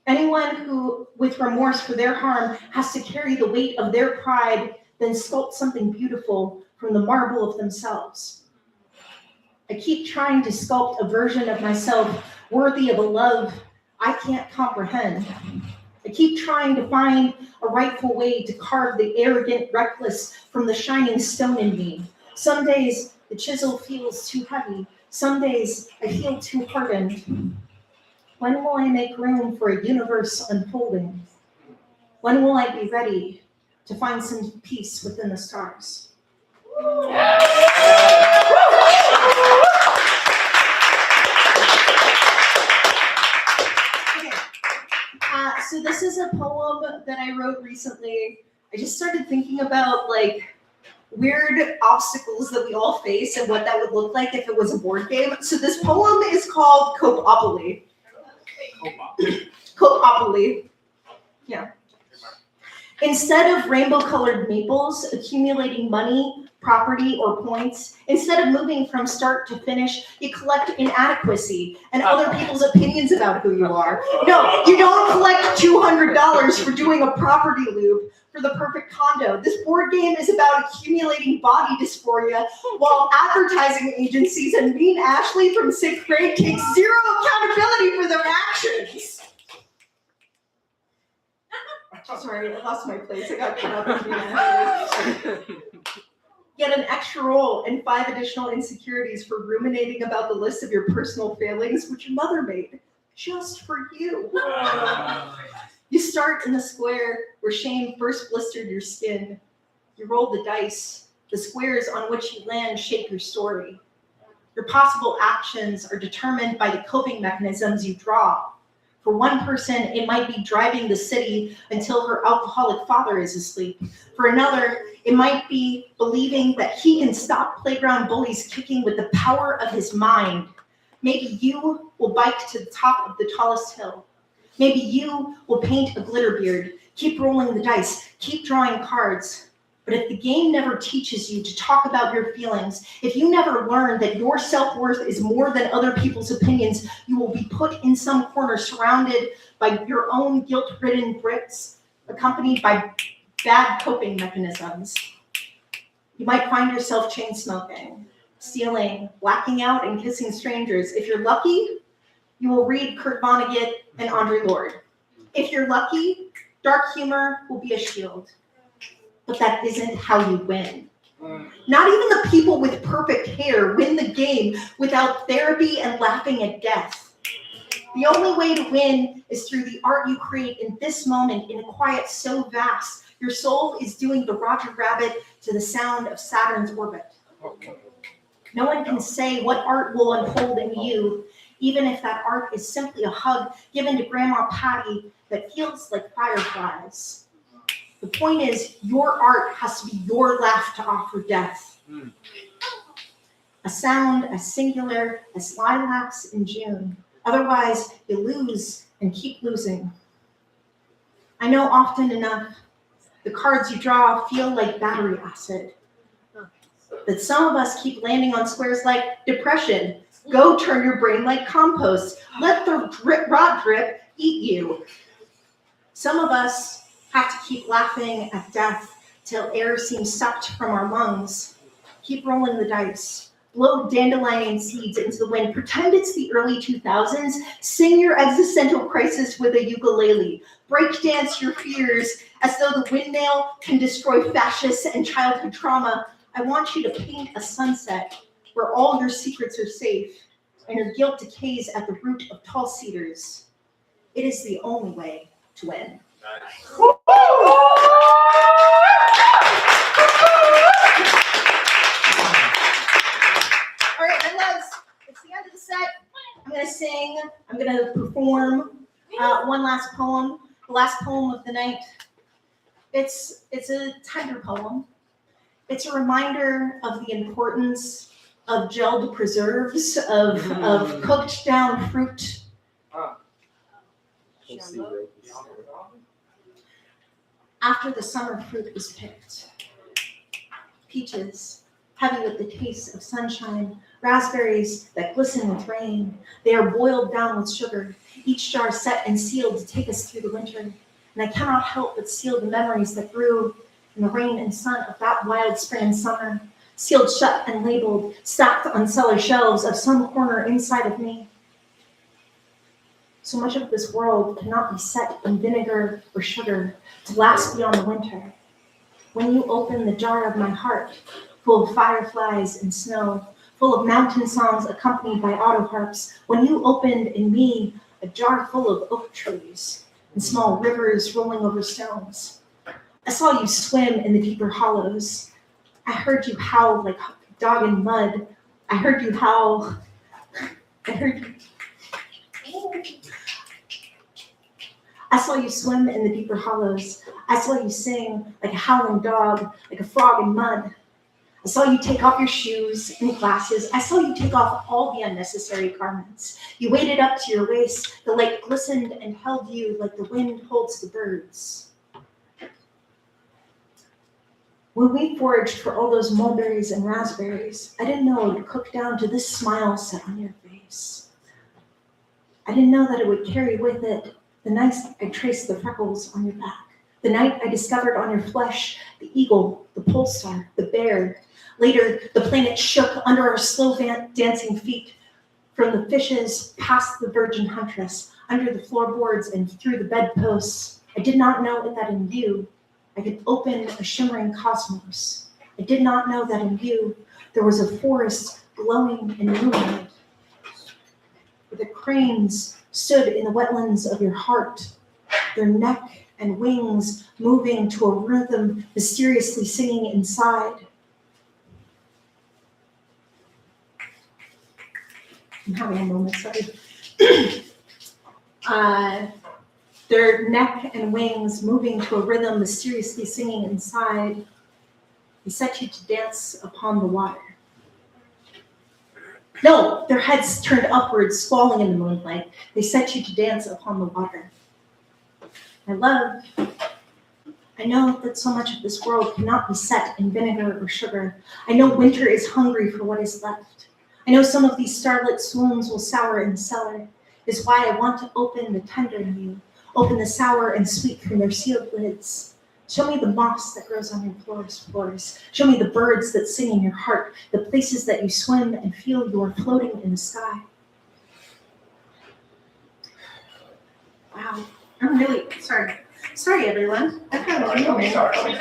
anyone who with remorse for their harm has to carry the weight of their pride, then sculpt something beautiful from the marble of themselves. I keep trying to sculpt a version of myself worthy of a love I can't comprehend. I keep trying to find a rightful way to carve the arrogant reckless from the shining stone in me. Some days the chisel feels too heavy. Some days I feel too hardened. When will I make room for a universe unfolding? When will I be ready to find some peace within the stars? So this is a poem that I wrote recently I just started thinking about like weird obstacles that we all face and what that would look like if it was a board game. So this poem is called Copopoly. Copopoly. Yeah. Instead of rainbow-colored maples accumulating money, property, or points, instead of moving from start to finish, you collect inadequacy and other people's opinions about who you are. No, you don't collect $200 for doing a property loop for the perfect condo. This board game is about accumulating body dysphoria while advertising agencies and Mean Ashley from 6th grade take zero accountability for their actions. Sorry, I lost my place. I got caught up in Mean Ashley. Get an extra roll and 5 additional insecurities for ruminating about the list of your personal failings, which your mother made just for you. You start in the square where shame first blistered your skin. You roll the dice. The squares on which you land shape your story. Your possible actions are determined by the coping mechanisms you draw. For one person, it might be driving the city until her alcoholic father is asleep. For another, it might be believing that he can stop playground bullies kicking with the power of his mind. Maybe you will bike to the top of the tallest hill. Maybe you will paint a glitter beard, keep rolling the dice, keep drawing cards. But if the game never teaches you to talk about your feelings, if you never learn that your self-worth is more than other people's opinions, you will be put in some corner surrounded by your own guilt-ridden bricks, accompanied by bad coping mechanisms. You might find yourself chain smoking, stealing, blacking out, and kissing strangers. If you're lucky, you will read Kurt Vonnegut and Audre Lorde. If you're lucky, dark humor will be a shield. But that isn't how you win. Not even the people with perfect hair win the game without therapy and laughing at death. The only way to win is through the art you create in this moment in a quiet so vast, your soul is doing the Roger Rabbit to the sound of Saturn's orbit. No one can say what art will unfold in you, even if that art is simply a hug given to Grandma Patty that feels like fireflies. The point is, your art has to be your laugh to offer death. A sound as singular as lilacs in June. Otherwise, you lose and keep losing. I know often enough, the cards you draw feel like battery acid. That some of us keep landing on squares like depression. Go turn your brain like compost. Let the rot drip eat you. Some of us have to keep laughing at death till air seems sucked from our lungs. Keep rolling the dice. Blow dandelion seeds into the wind. Pretend it's the early 2000s. Sing your existential crisis with a ukulele. Breakdance your fears as though the windmill can destroy fascists and childhood trauma. I want you to paint a sunset where all your secrets are safe and your guilt decays at the root of tall cedars. It is the only way to win. All right, my loves, it's the end of the set. I'm going to sing, I'm going to perform one last poem, the last poem of the night. It's a tender poem. It's a reminder of the importance of gelled preserves, of cooked down fruit. After the summer fruit is picked, peaches, heavy with the taste of sunshine, raspberries that glisten with rain, they are boiled down with sugar, each jar set and sealed to take us through the winter. And I cannot help but seal the memories that grew in the rain and sun of that wild spring and summer, sealed shut and labeled, stacked on cellar shelves of some corner inside of me. So much of this world cannot be set in vinegar or sugar to last beyond the winter. When you open the jar of my heart, full of fireflies and snow, full of mountain songs accompanied by auto harps, when you opened in me a jar full of oak trees and small rivers rolling over stones, I saw you swim in the deeper hollows. I heard you howl like a dog in mud. I heard you howl. I saw you swim in the deeper hollows. I saw you sing like a howling dog, like a frog in mud. I saw you take off your shoes and glasses. I saw you take off all the unnecessary garments. You waded up to your waist. The light glistened and held you like the wind holds the birds. When we foraged for all those mulberries and raspberries, I didn't know it would cook down to this smile set on your face. I didn't know that it would carry with it the night I traced the freckles on your back, the night I discovered on your flesh the eagle, the pole star, the bear. Later, the planet shook under our slow dancing feet, from the fishes past the virgin huntress, under the floorboards and through the bedposts. I did not know that in you, I could open a shimmering cosmos. I did not know that in you, there was a forest glowing in moonlight, where the cranes stood in the wetlands of your heart, their neck and wings moving to a rhythm mysteriously singing inside. I'm having a moment, sorry. Their neck and wings moving to a rhythm mysteriously singing inside. They set you to dance upon the water. No, their heads turned upwards, falling in the moonlight. They set you to dance upon the water. My love, I know that so much of this world cannot be set in vinegar or sugar. I know winter is hungry for what is left. I know some of these starlit swoons will sour in the cellar. It is why I want to open the tender in you, open the sour and sweet from their sealed lids. Show me the moss that grows on your floors. Show me the birds that sing in your heart, the places that you swim and feel you are floating in the sky. Wow, I'm really sorry. Sorry, everyone. I've had a moment. Sorry.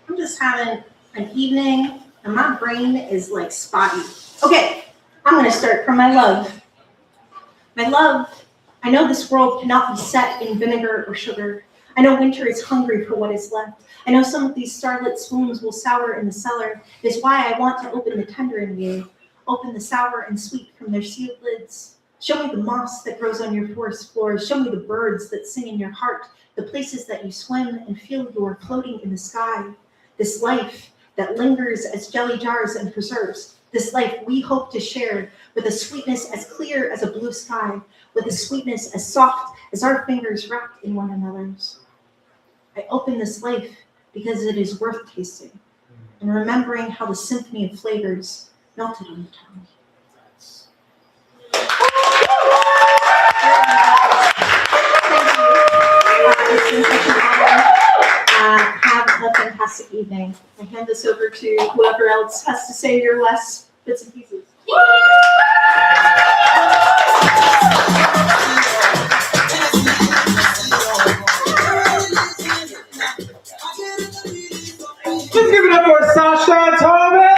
I'm just having an evening, and my brain is like spotty. Okay, I'm gonna start from my love. My love, I know this world cannot be set in vinegar or sugar. I know winter is hungry for what is left. I know some of these starlit swoons will sour in the cellar. It is why I want to open the tender in you, open the sour and sweet from their sealed lids. Show me the moss that grows on your forest floors. Show me the birds that sing in your heart, the places that you swim and feel you are floating in the sky. This life that lingers as jelly jars and preserves. This life we hope to share with a sweetness as clear as a blue sky, with a sweetness as soft as our fingers wrapped in one another's. I open this life because it is worth tasting and remembering how the symphony of flavors melted on the tongue. It's been such an honor. Have a fantastic evening. I hand this over to whoever else has to say your last bits and pieces. Let's give it up for Sasha Tobin!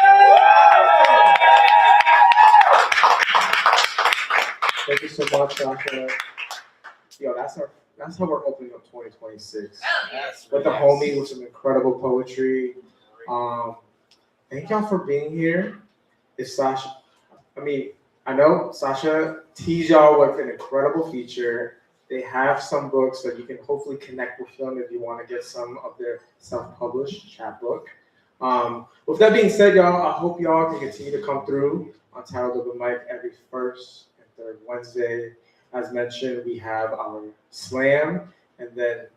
Thank you so much, Sasha. Yo, that's how we're opening up 2026. With the homie with some incredible poetry. Thank y'all for being here. It's Sasha. I know Sasha teased y'all with an incredible feature. They have some books that you can hopefully connect with them if you want to get some of their self-published chapbook. With that being said, y'all, I hope y'all can continue to come through Untitled Open Mic every first and third Wednesday. As mentioned, we have our slam, and then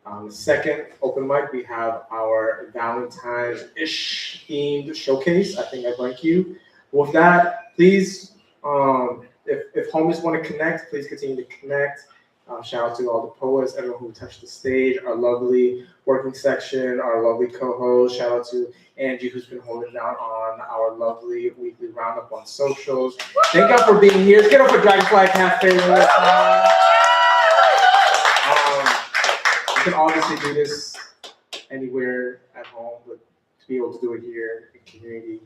the second open mic, we have our Valentine's-ish themed showcase. I think I blank you. With that, please, if homies want to connect, please continue to connect. Shout out to all the poets, everyone who touched the stage, our lovely working section, our lovely co-host. Shout out to Angie, who's been holding down on our lovely weekly roundup on socials. Thank y'all for being here. Let's get up for Dragonfly Cafe. You can obviously do this anywhere at home, but to be able to do it here in community,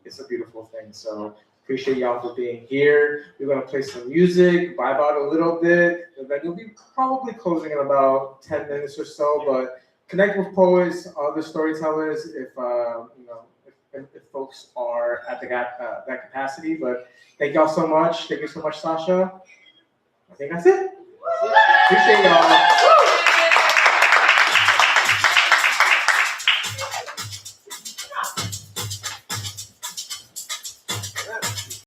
it's a beautiful thing. So appreciate y'all for being here. We're gonna play some music, vibe out a little bit. The venue will be probably closing in about 10 minutes or so, but connect with poets, other storytellers, if folks are at that capacity. But thank y'all so much. Thank you so much, Sasha. I think that's it. Appreciate y'all.